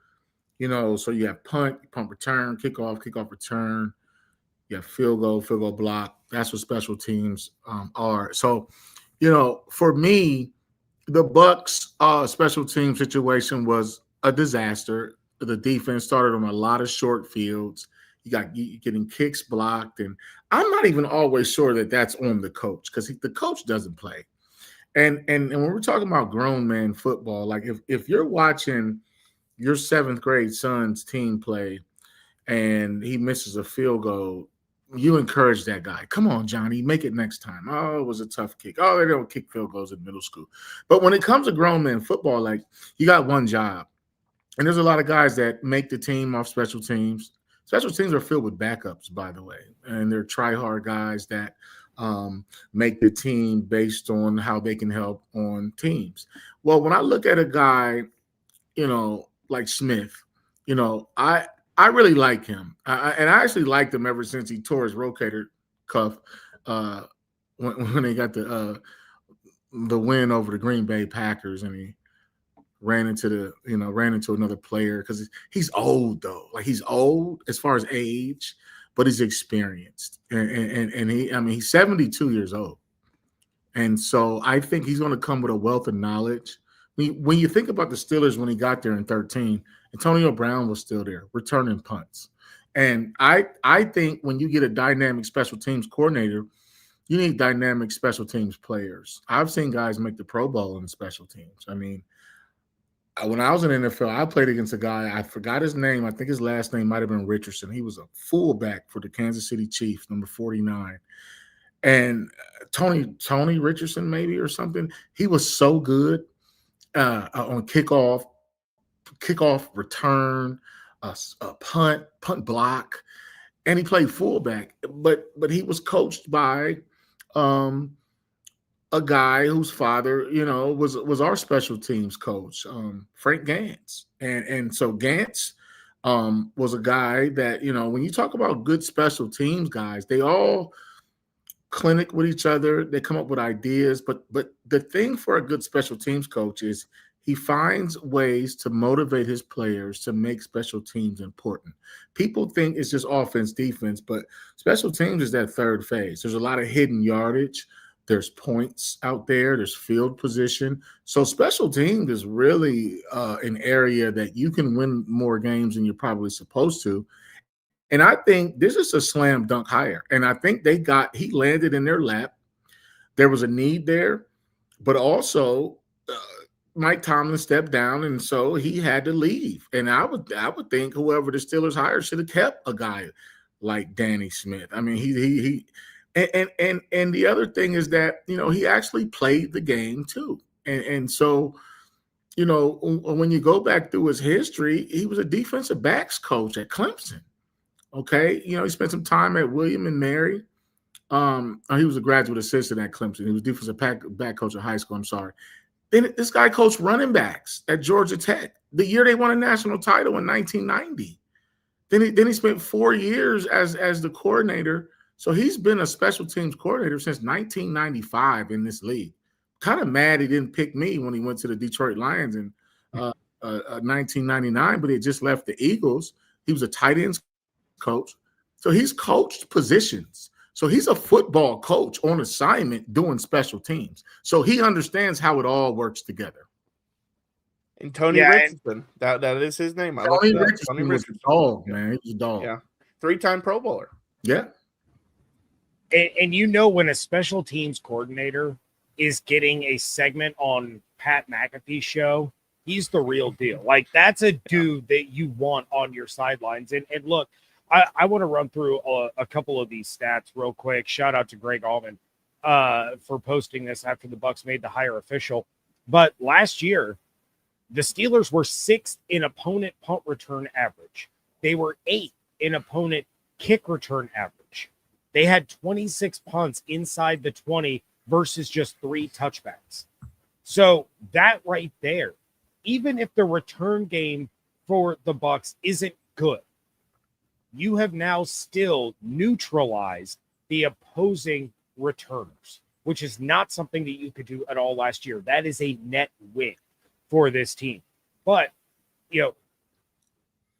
so you have punt return, kickoff return. You have field goal block. That's what special teams are. So, for me, the Bucs special team situation was a disaster. The defense started on a lot of short fields. You getting kicks blocked, and I'm not even always sure that that's on the coach, because the coach doesn't play. And when we're talking about grown man football, like if you're watching your 7th grade son's team play and he misses a field goal, you encourage that guy. Come on, Johnny, make it next time. Oh, it was a tough kick. Oh, they don't kick field goals in middle school. But when it comes to grown man football, like, you got one job. And there's a lot of guys that make the team off special teams. Special teams are filled with backups, by the way. And they're try-hard guys that make the team based on how they can help on teams. Well, when I look at a guy, like Smith, I really like him. And I actually liked him ever since he tore his rotator cuff when they got the win over the Green Bay Packers, and he ran into another player, because he's old, though. Like, he's old as far as age, but he's experienced. And he's 72 years old. And so I think he's going to come with a wealth of knowledge. When you think about the Steelers, when he got there in 2013, Antonio Brown was still there, returning punts. And I think when you get a dynamic special teams coordinator, you need dynamic special teams players. I've seen guys make the Pro Bowl in special teams. I mean, when I was in the NFL, I played against a guy, I forgot his name. I think his last name might have been Richardson. He was a fullback for the Kansas City Chiefs, number 49. And Tony Richardson, maybe, or something. He was so good on kickoff return, punt block, and he played fullback. But he was coached by a guy whose father, was our special teams coach, Frank Gantz. And so Gantz was a guy that, when you talk about good special teams guys, they all clinic with each other. They come up with ideas. But the thing for a good special teams coach is he finds ways to motivate his players to make special teams important. People think it's just offense, defense, but special teams is that third phase. There's a lot of hidden yardage. There's points out there. There's field position. So special teams is really an area that you can win more games than you're probably supposed to. And I think this is a slam dunk hire. And I think he landed in their lap. There was a need there, but also Mike Tomlin stepped down, and so he had to leave. And I would think whoever the Steelers hired should have kept a guy like Danny Smith. I mean, he and the other thing is that, he actually played the game too. And so, when you go back through his history, he was a defensive backs coach at Clemson. Okay. He spent some time at William and Mary. He was a graduate assistant at Clemson. He was defensive back coach at high school. I'm sorry. Then this guy coached running backs at Georgia Tech the year they won a national title in 1990. Then he spent 4 years as the coordinator. So he's been a special teams coordinator since 1995 in this league. Kind of mad he didn't pick me when he went to the Detroit Lions in 1999, but he had just left the Eagles. He was a tight ends coach. So he's coached positions. So he's a football coach on assignment doing special teams. So he understands how it all works together. And Tony Richardson, that is his name. Tony Richardson was a dog, man. He was a dog. Yeah. 3-time Pro Bowler. Yeah. And when a special teams coordinator is getting a segment on Pat McAfee's show, he's the real deal. Like, that's a dude that you want on your sidelines. And look, I want to run through a couple of these stats real quick. Shout out to Greg Allman for posting this after the Bucs made the hire official. But last year, The Steelers were 6th in opponent punt return average. They were 8th in opponent kick return average. They had 26 punts inside the 20 versus just 3 touchbacks. So that right there, even if the return game for the Bucs isn't good, you have now still neutralized the opposing returners, which is not something that you could do at all last year. That is a net win for this team. But,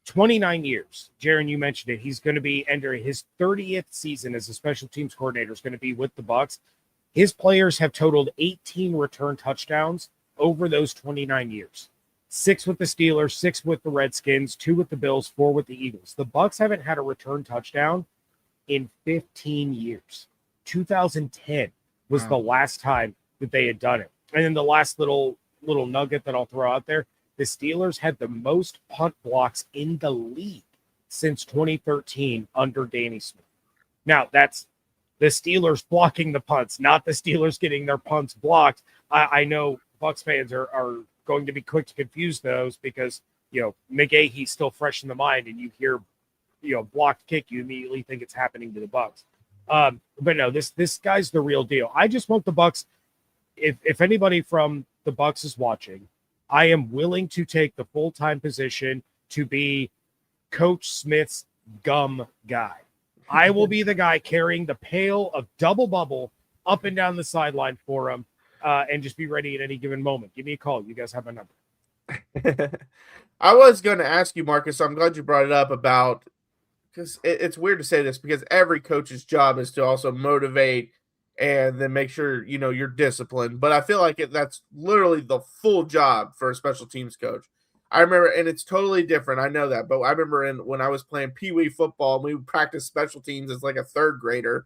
29 years, Jaron, you mentioned it. He's going to be entering his 30th season as a special teams coordinator, is going to be with the Bucs. His players have totaled 18 return touchdowns over those 29 years. 6 with the Steelers, 6 with the Redskins, 2 with the Bills, 4 with the Eagles. The Bucs haven't had a return touchdown in 15 years. 2010 was the last time that they had done it. And then the last little nugget that I'll throw out there, the Steelers had the most punt blocks in the league since 2013 under Danny Smith. Now, that's the Steelers blocking the punts, not the Steelers getting their punts blocked. I know Bucs fans are going to be quick to confuse those because, McGahee's still fresh in the mind, and you hear, blocked kick, you immediately think it's happening to the Bucs. But no, this guy's the real deal. I just want the Bucs. If anybody from the Bucs is watching, I am willing to take the full-time position to be Coach Smith's gum guy. I will be the guy carrying the pail of double bubble up and down the sideline for him, and just be ready at any given moment. Give me a call. You guys have my number. I was going to ask you, Marcus, so I'm glad you brought it up about, because it's weird to say this because every coach's job is to also motivate and then make sure, you're disciplined. But I feel like that's literally the full job for a special teams coach. I remember, and it's totally different. I know that. But I remember when I was playing Pee Wee football and we would practice special teams as like a 3rd grader,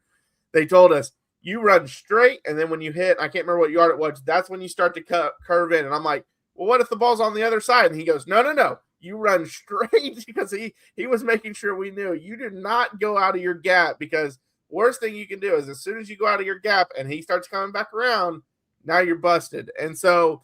they told us, you run straight, and then when you hit, I can't remember what yard it was, that's when you start to curve in. And I'm like, well, what if the ball's on the other side? And he goes, no. You run straight, because he was making sure we knew you did not go out of your gap, because worst thing you can do is as soon as you go out of your gap and he starts coming back around, now you're busted. And so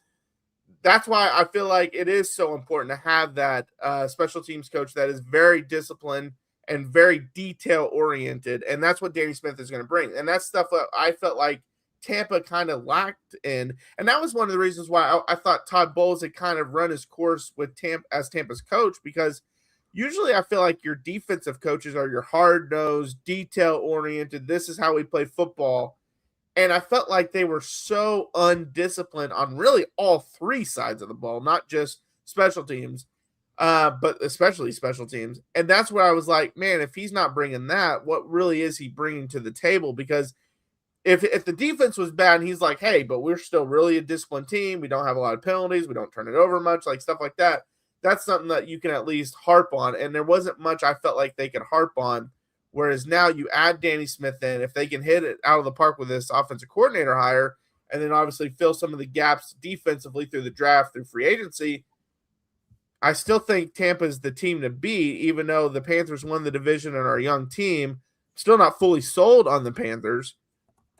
that's why I feel like it is so important to have that special teams coach that is very disciplined and very detail oriented. And that's what Danny Smith is going to bring. And that's stuff that I felt like Tampa kind of lacked in. And that was one of the reasons why I thought Todd Bowles had kind of run his course with Tampa's coach, because usually I feel like your defensive coaches are your hard-nosed, detail-oriented, this is how we play football. And I felt like they were so undisciplined on really all 3 sides of the ball, not just special teams, but especially special teams. And that's where I was like, man, if he's not bringing that, what really is he bringing to the table? Because if the defense was bad and he's like, hey, but we're still really a disciplined team, we don't have a lot of penalties, we don't turn it over much, like stuff like that, that's something that you can at least harp on. And there wasn't much I felt like they could harp on. Whereas now you add Danny Smith in, if they can hit it out of the park with this offensive coordinator hire, and then obviously fill some of the gaps defensively through the draft, through free agency, I still think Tampa's the team to beat, even though the Panthers won the division and are a young team. Still not fully sold on the Panthers.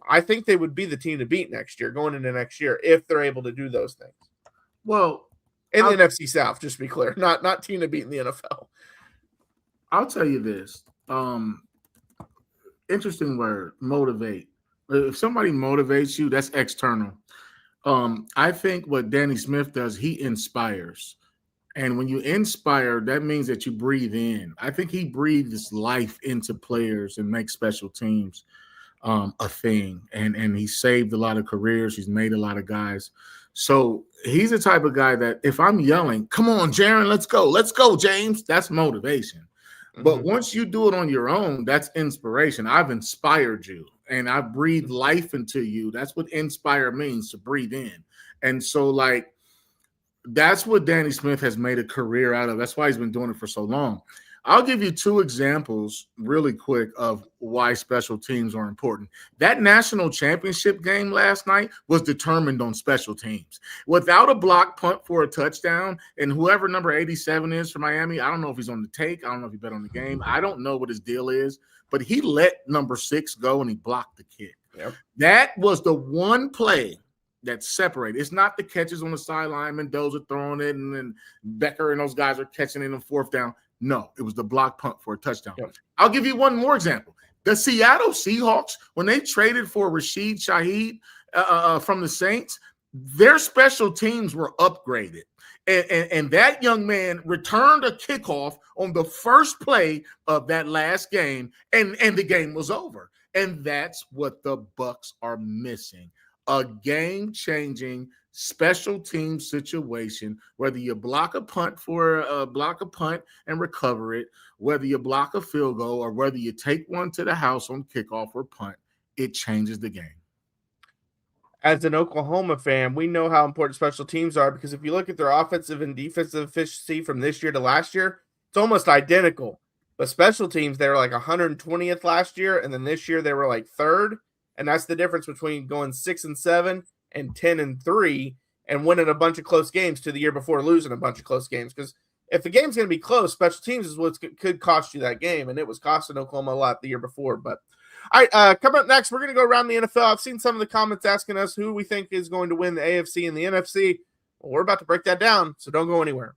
I think they would be the team to beat next year, going into next year, if they're able to do those things. Well, in the NFC South, just to be clear, not team to beat in the NFL. I'll tell you this. Interesting word, motivate. If somebody motivates you, that's external. I think what Danny Smith does, he inspires. And when you inspire, that means that you breathe in. I think he breathes life into players and makes special teams a thing. And he saved a lot of careers. He's made a lot of guys. So he's the type of guy that if I'm yelling, come on, Jaron, let's go, James, that's motivation. Mm-hmm. But once you do it on your own, that's inspiration. I've inspired you and I breathed life into you. That's what inspire means, to breathe in. And so like, that's what Danny Smith has made a career out of. That's why he's been doing it for so long. I'll give you 2 examples really quick of why special teams are important. That national championship game last night was determined on special teams. Without a block punt for a touchdown, and whoever number 87 is for Miami, I don't know if he's on the take. I don't know if he bet on the game. I don't know what his deal is, but he let number 6 go and he blocked the kick. Yep. That was the one play that separate. It's not the catches on the sideline, Mendoza throwing it, and then Becker and those guys are catching it on fourth down. No, it was the block punt for a touchdown. Yep. I'll give you one more example. The Seattle Seahawks, when they traded for Rashid Shaheed from the Saints, their special teams were upgraded. And that young man returned a kickoff on the first play of that last game, and the game was over. And that's what the Bucs are missing. A game-changing special team situation, whether you block a punt and recover it, whether you block a field goal, or whether you take one to the house on kickoff or punt, it changes the game. As an Oklahoma fan, we know how important special teams are, because if you look at their offensive and defensive efficiency from this year to last year, it's almost identical. But special teams, they were like 120th last year, and then this year they were like third. And that's the difference between going 6-7 and 10-3 and winning a bunch of close games to the year before losing a bunch of close games. Because if the game's going to be close, special teams is what could cost you that game, and it was costing Oklahoma a lot the year before. But all right, coming up next, we're going to go around the NFL. I've seen some of the comments asking us who we think is going to win the AFC and the NFC. Well, we're about to break that down, so don't go anywhere.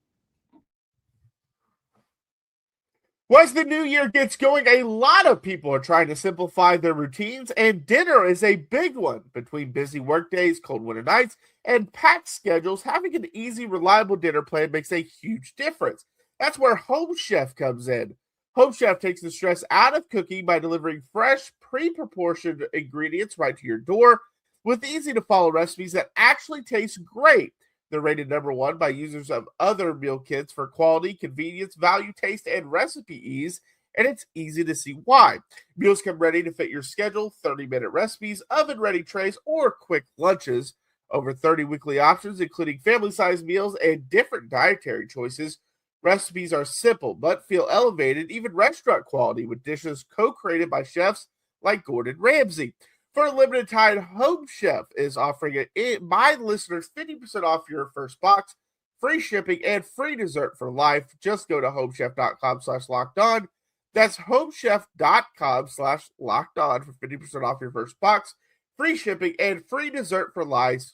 As the new year gets going, a lot of people are trying to simplify their routines, and dinner is a big one. Between busy work days, cold winter nights, and packed schedules, having an easy, reliable dinner plan makes a huge difference. That's where Home Chef comes in. Home Chef takes the stress out of cooking by delivering fresh, pre-proportioned ingredients right to your door with easy-to-follow recipes that actually taste great. They're rated #1 by users of other meal kits for quality, convenience, value, taste, and recipe ease, and it's easy to see why. Meals come ready to fit your schedule, 30-minute recipes, oven-ready trays, or quick lunches. Over 30 weekly options, including family-sized meals and different dietary choices. Recipes are simple but feel elevated, even restaurant quality, with dishes co-created by chefs like Gordon Ramsay. For a limited time, Home Chef is offering my listeners 50% off your first box, free shipping, and free dessert for life. Just go to homechef.com/lockedon. That's homechef.com/lockedon for 50% off your first box, free shipping, and free dessert for life.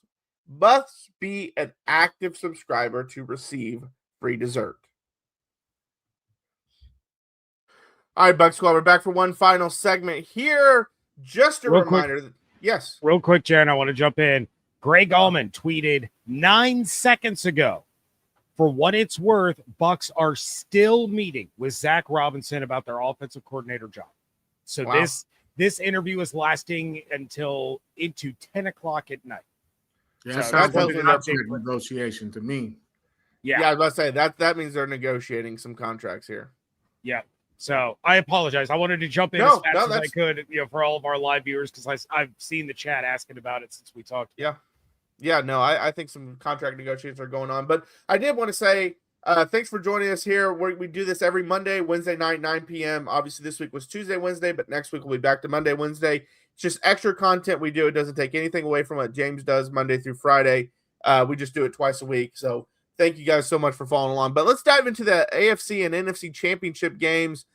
Must be an active subscriber to receive free dessert. All right, Bucs Squad, we're back for one final segment here. Just a reminder. Yes. Real quick, Jaron, I want to jump in. Greg Allman tweeted 9 seconds ago, for what it's worth, Bucs are still meeting with Zach Robinson about their offensive coordinator job. So wow. This interview is lasting until into 10 o'clock at night. Yeah, so that sounds an like update negotiation to me. Yeah, I was about to say that means they're negotiating some contracts here. Yeah. So I apologize. I wanted to jump in as fast as I could, for all of our live viewers, because I've seen the chat asking about it since we talked. Yeah. No, I think some contract negotiations are going on, but I did want to say thanks for joining us here. We do this every Monday, Wednesday night, 9 p.m. Obviously, this week was Tuesday, Wednesday, but next week we'll be back to Monday, Wednesday. It's just extra content we do. It doesn't take anything away from what James does Monday through Friday. We just do it twice a week. So thank you guys so much for following along. But let's dive into the AFC and NFC championship games.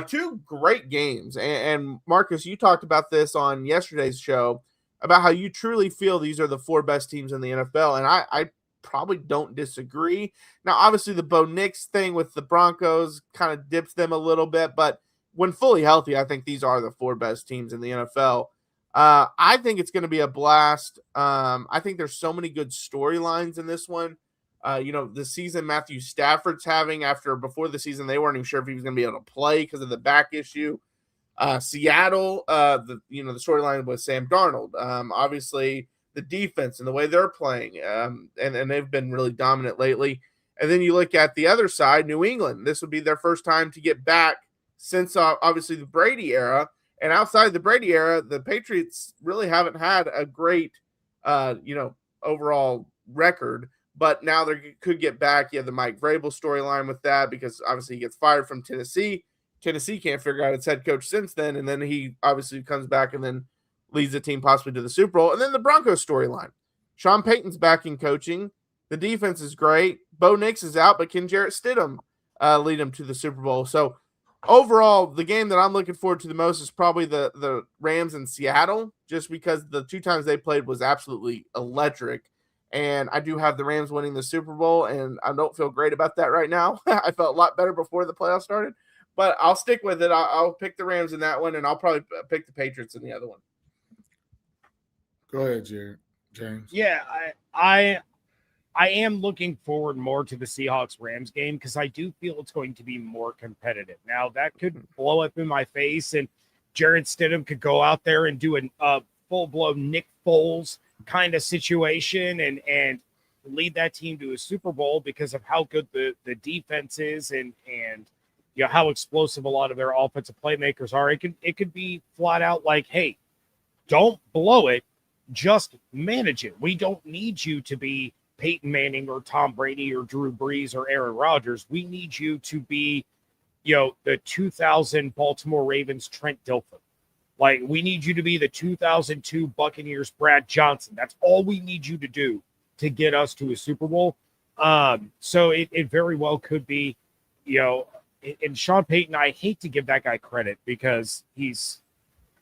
Two great games. And Marcus, you talked about this on yesterday's show about how you truly feel these are the four best teams in the NFL. And I probably don't disagree. Now, obviously, the Bo Nix thing with the Broncos kind of dips them a little bit, but when fully healthy, I think these are the four best teams in the NFL. I think it's going to be a blast. I think there's so many good storylines in this one. The season Matthew Stafford's having before the season, they weren't even sure if he was going to be able to play because of the back issue. Seattle, the storyline with Sam Darnold, obviously the defense and the way they're playing, and they've been really dominant lately. And then you look at the other side, New England. This would be their first time to get back since obviously the Brady era. And outside the Brady era, the Patriots really haven't had a great, overall record. But now they could get back. You have the Mike Vrabel storyline with that because obviously he gets fired from Tennessee. Tennessee can't figure out its head coach since then. And then he obviously comes back and then leads the team possibly to the Super Bowl. And then the Broncos storyline. Sean Payton's back in coaching. The defense is great. Bo Nix is out, but can Jarrett Stidham lead him to the Super Bowl? So overall, the game that I'm looking forward to the most is probably the Rams in Seattle, just because the 2 times they played was absolutely electric. And I do have the Rams winning the Super Bowl, and I don't feel great about that right now. I felt a lot better before the playoffs started, but I'll stick with it. I'll pick the Rams in that one, and I'll probably pick the Patriots in the other one. Go ahead, James. Yeah, I am looking forward more to the Seahawks-Rams game because I do feel it's going to be more competitive. Now, that could blow up in my face, and Jared Stidham could go out there and do a full-blown Nick Foles kind of situation and lead that team to a Super Bowl because of how good the defense is and you know how explosive a lot of their offensive playmakers are. It could be flat out like, hey, don't blow it, just manage it. We don't need you to be Peyton Manning or Tom Brady or Drew Brees or Aaron Rodgers. We need you to be, you know, the 2000 Baltimore Ravens Trent Dilfer. Like, we need you to be the 2002 Buccaneers Brad Johnson. That's all we need you to do to get us to a Super Bowl. So it very well could be, you know, and Sean Payton, I hate to give that guy credit because he's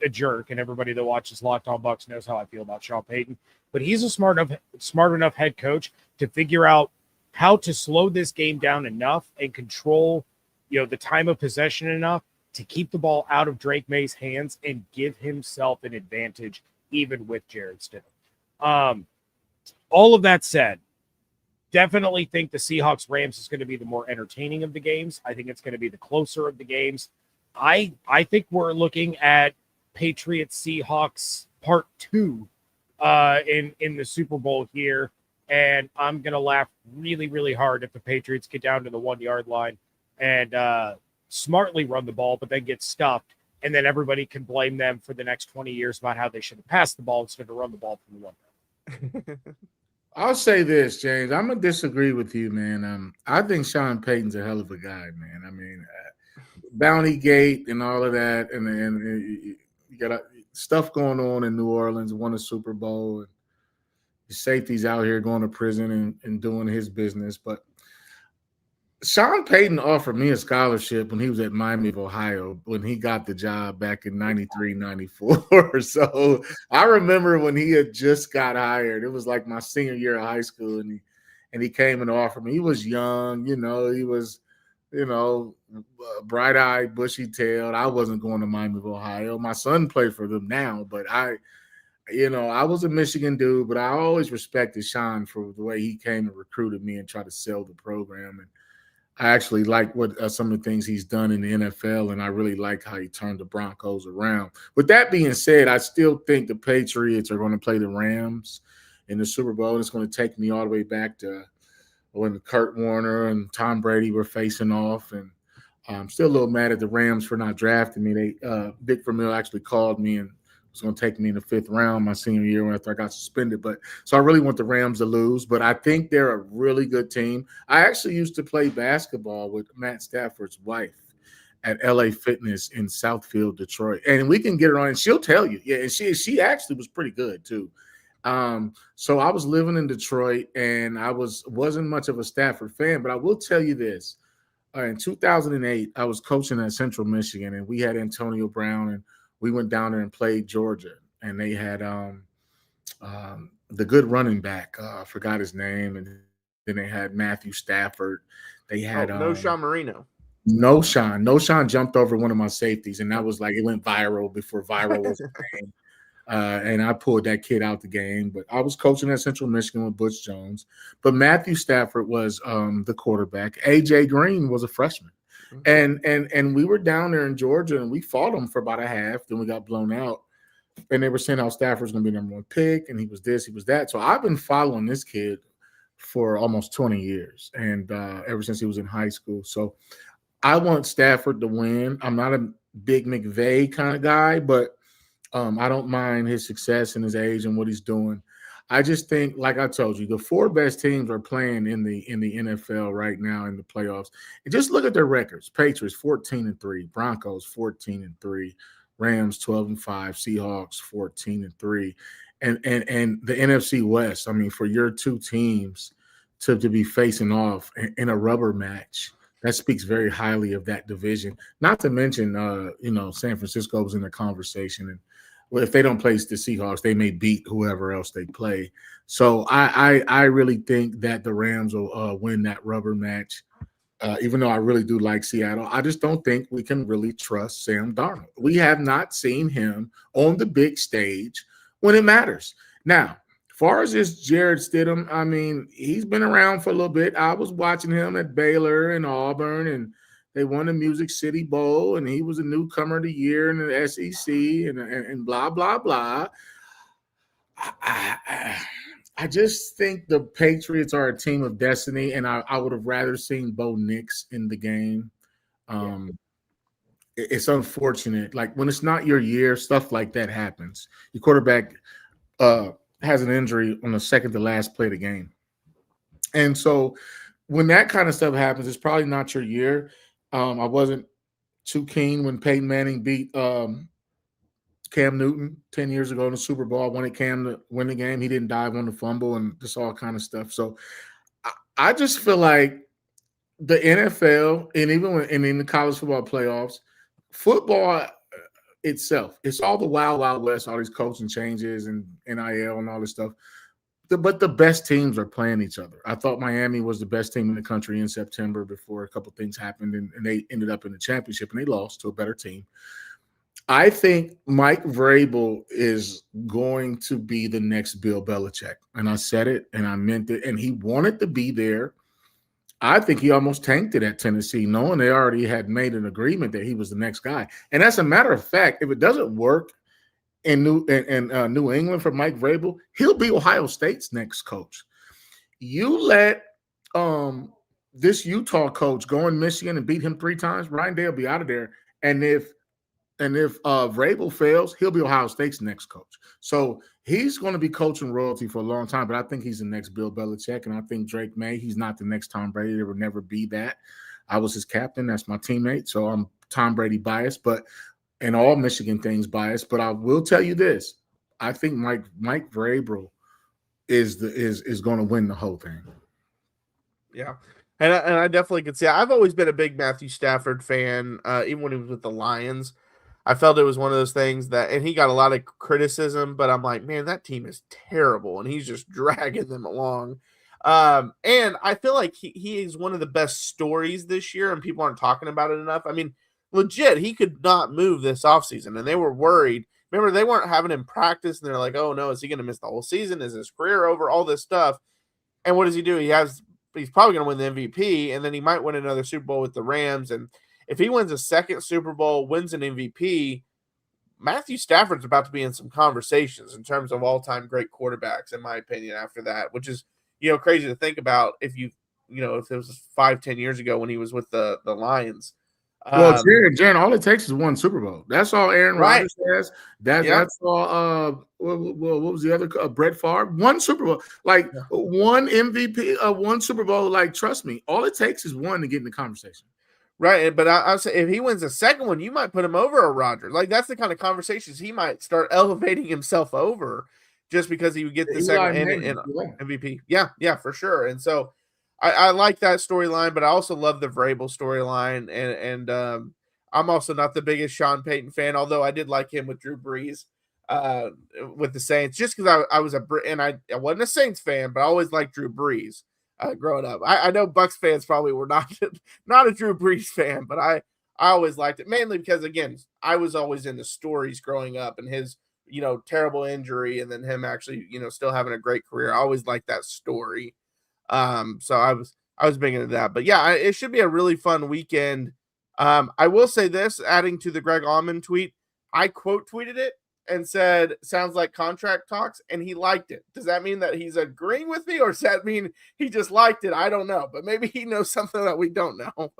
a jerk, and everybody that watches Locked On Bucs knows how I feel about Sean Payton. But he's a smart enough head coach to figure out how to slow this game down enough and control, you know, the time of possession enough to keep the ball out of Drake May's hands and give himself an advantage, even with Jared Stidham. All of that said, definitely think the Seahawks-Rams is going to be the more entertaining of the games. I think it's going to be the closer of the games. I think we're looking at Patriots-Seahawks Part 2 in the Super Bowl here, and I'm going to laugh really, really hard if the Patriots get down to the 1-yard line and smartly run the ball, but then get stuffed, and then everybody can blame them for the next 20 years about how they should have passed the ball instead of run the ball from the 1 yard. I'll say this, James. I'm gonna disagree with you, man. I think Sean Payton's a hell of a guy, man. I mean, Bounty Gate and all of that, and you got stuff going on in New Orleans. Won a Super Bowl, and the safety's out here going to prison and doing his business. But Sean Payton offered me a scholarship when he was at Miami of Ohio when he got the job back in 93, 94. So I remember when he had just got hired. It was like my senior year of high school, and he came and offered me. He was young, he was, bright-eyed, bushy-tailed. I wasn't going to Miami of Ohio. My son played for them now, but I was a Michigan dude, but I always respected Sean for the way he came and recruited me and tried to sell the program. And I actually like what some of the things he's done in the NFL, and I really like how he turned the Broncos around. With that being said, I still think the Patriots are going to play the Rams in the Super Bowl. It's going to take me all the way back to when Kurt Warner and Tom Brady were facing off, and I'm still a little mad at the Rams for not drafting me. Dick Vermeil actually called me and was going to take me in the 5th round my senior year after I got suspended. So I really want the Rams to lose, but I think they're a really good team. I actually used to play basketball with Matt Stafford's wife at LA Fitness in Southfield, Detroit. And we can get her on, and she'll tell you. Yeah, and she actually was pretty good too. So I was living in Detroit, and I wasn't much of a Stafford fan, but I will tell you this. In 2008, I was coaching at Central Michigan, and we had Antonio Brown, and we went down there and played Georgia, and they had the good running back. I forgot his name, and then they had Matthew Stafford. They had no Sean Marino. No Sean jumped over one of my safeties, and that was like it went viral before viral was a thing. And I pulled that kid out the game. But I was coaching at Central Michigan with Butch Jones. But Matthew Stafford was the quarterback. A.J. Green was a freshman. And we were down there in Georgia, and we fought them for about a half. Then we got blown out. And they were saying how Stafford's going to be number 1 pick, and he was this, he was that. So I've been following this kid for almost 20 years, and ever since he was in high school. So I want Stafford to win. I'm not a big McVay kind of guy, but I don't mind his success and his age and what he's doing. I just think, like I told you, the 4 best teams are playing in the NFL right now in the playoffs. And just look at their records. Patriots 14-3, Broncos 14-3, Rams 12-5, Seahawks 14-3. And the NFC West, I mean, for your 2 teams to be facing off in a rubber match, that speaks very highly of that division. Not to mention, San Francisco was in the conversation, and if they don't play the Seahawks, they may beat whoever else they play. So I really think that the Rams will win that rubber match. Even though I really do like Seattle, I just don't think we can really trust Sam Darnold. We have not seen him on the big stage when it matters. Now, as far as this Jared Stidham, I mean, he's been around for a little bit. I was watching him at Baylor and Auburn, and they won the Music City Bowl, and he was a newcomer of the year in the SEC, and blah, blah, blah. I just think the Patriots are a team of destiny, and I would have rather seen Bo Nix in the game. It's unfortunate. Like, when it's not your year, stuff like that happens. Your quarterback has an injury on the second to last play of the game. And so when that kind of stuff happens, it's probably not your year. I wasn't too keen when Peyton Manning beat Cam Newton 10 years ago in the Super Bowl. I wanted Cam to win the game. He didn't dive on the fumble and just all kind of stuff. So I just feel like the NFL, and even in the college football playoffs, football itself, it's all the wild, wild west, all these coaching changes and NIL and all this stuff. But the best teams are playing each other. I thought Miami was the best team in the country in September before a couple things happened, and they ended up in the championship, and they lost to a better team. I think Mike Vrabel is going to be the next Bill Belichick. And I said it, and I meant it, and he wanted to be there. I think he almost tanked it at Tennessee, knowing they already had made an agreement that he was the next guy. And as a matter of fact, if it doesn't work in New England for Mike Vrabel, he'll be Ohio State's next coach. You let this Utah coach go in Michigan and beat him 3 times, Ryan Day will be out of there. And if Vrabel fails, he'll be Ohio State's next coach. So he's going to be coaching royalty for a long time, but I think he's the next Bill Belichick, and I think Drake May, he's not the next Tom Brady. There will never be that. I was his captain. That's my teammate, so I'm Tom Brady biased, but and all Michigan things biased. But I will tell you this. I think Mike Vrabel is going to win the whole thing. Yeah. And I definitely could see. I've always been a big Matthew Stafford fan, even when he was with the Lions. I felt it was one of those things that, and he got a lot of criticism, but I'm like, man, that team is terrible, and he's just dragging them along. And I feel like he is one of the best stories this year, and people aren't talking about it enough. I mean, legit, he could not move this offseason, and they were worried. Remember, they weren't having him practice, and they're like, oh, no, is he going to miss the whole season? Is his career over? All this stuff. And what does he do? He's probably going to win the MVP, and then he might win another Super Bowl with the Rams. And if he wins a second Super Bowl, wins an MVP, Matthew Stafford's about to be in some conversations in terms of all-time great quarterbacks, in my opinion, after that, which is, crazy to think about if if it was 5-10 years ago when he was with the Lions. Well, Jaron, all it takes is one Super Bowl. That's all Aaron Rodgers has. That's all. What was the other? Brett Favre. One Super Bowl, one MVP, one Super Bowl. Like, trust me, all it takes is one to get in the conversation. Right, but I'll say if he wins the second one, you might put him over a Rodgers. Like, that's the kind of conversations he might start elevating himself over, just because he would get the second and MVP. Yeah, for sure. And so I like that storyline, but I also love the Vrabel storyline. And I'm also not the biggest Sean Payton fan, although I did like him with Drew Brees with the Saints, just because I wasn't a Saints fan, but I always liked Drew Brees growing up. I know Bucs fans probably were not a Drew Brees fan, but I always liked it, mainly because, again, I was always into stories growing up, and his terrible injury, and then him actually still having a great career. I always liked that story. So I was big into that, but yeah, it should be a really fun weekend. I will say this, adding to the Greg Allman tweet, I quote tweeted it and said, sounds like contract talks, and he liked it. Does that mean that he's agreeing with me, or does that mean he just liked it? I don't know, but maybe he knows something that we don't know.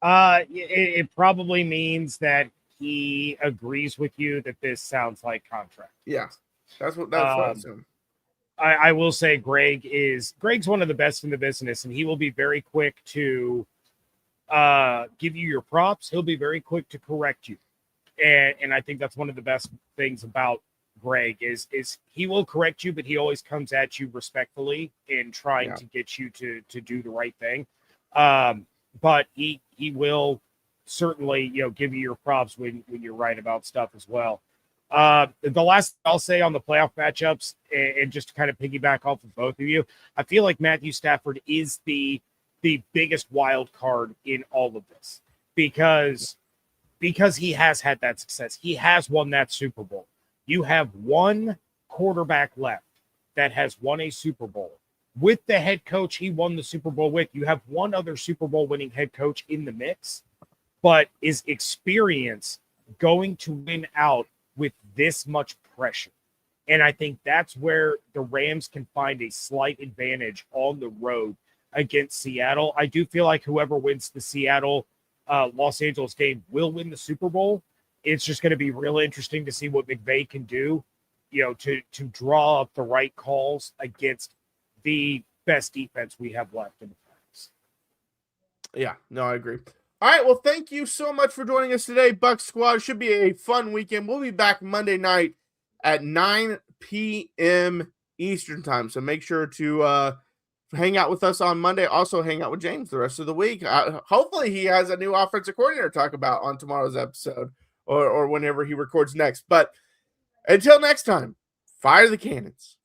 It probably means that he agrees with you that this sounds like contract. Yeah, that's what I assume. I will say Greg's one of the best in the business, and he will be very quick to give you your props. He'll be very quick to correct you. And I think that's one of the best things about Greg is he will correct you, but he always comes at you respectfully in trying to get you to do the right thing. but he will certainly, give you your props when you're right about stuff as well. The last I'll say on the playoff matchups, and just to kind of piggyback off of both of you, I feel like Matthew Stafford is the biggest wild card in all of this because he has had that success. He has won that Super Bowl. You have one quarterback left that has won a Super Bowl. With the head coach he won the Super Bowl with, you have one other Super Bowl winning head coach in the mix, but is experience going to win out with this much pressure? And I think that's where the Rams can find a slight advantage on the road against Seattle. I do feel like whoever wins the Seattle Los Angeles game will win the Super Bowl. It's just going to be real interesting to see what McVay can do, to draw up the right calls against the best defense we have left in the playoffs. Yeah, no, I agree. All right, well, thank you so much for joining us today, Bucs Squad. Should be a fun weekend. We'll be back Monday night at 9 p.m. Eastern time, so make sure to hang out with us on Monday. Also, hang out with James the rest of the week. Hopefully, he has a new offensive coordinator to talk about on tomorrow's episode or whenever he records next. But until next time, fire the cannons.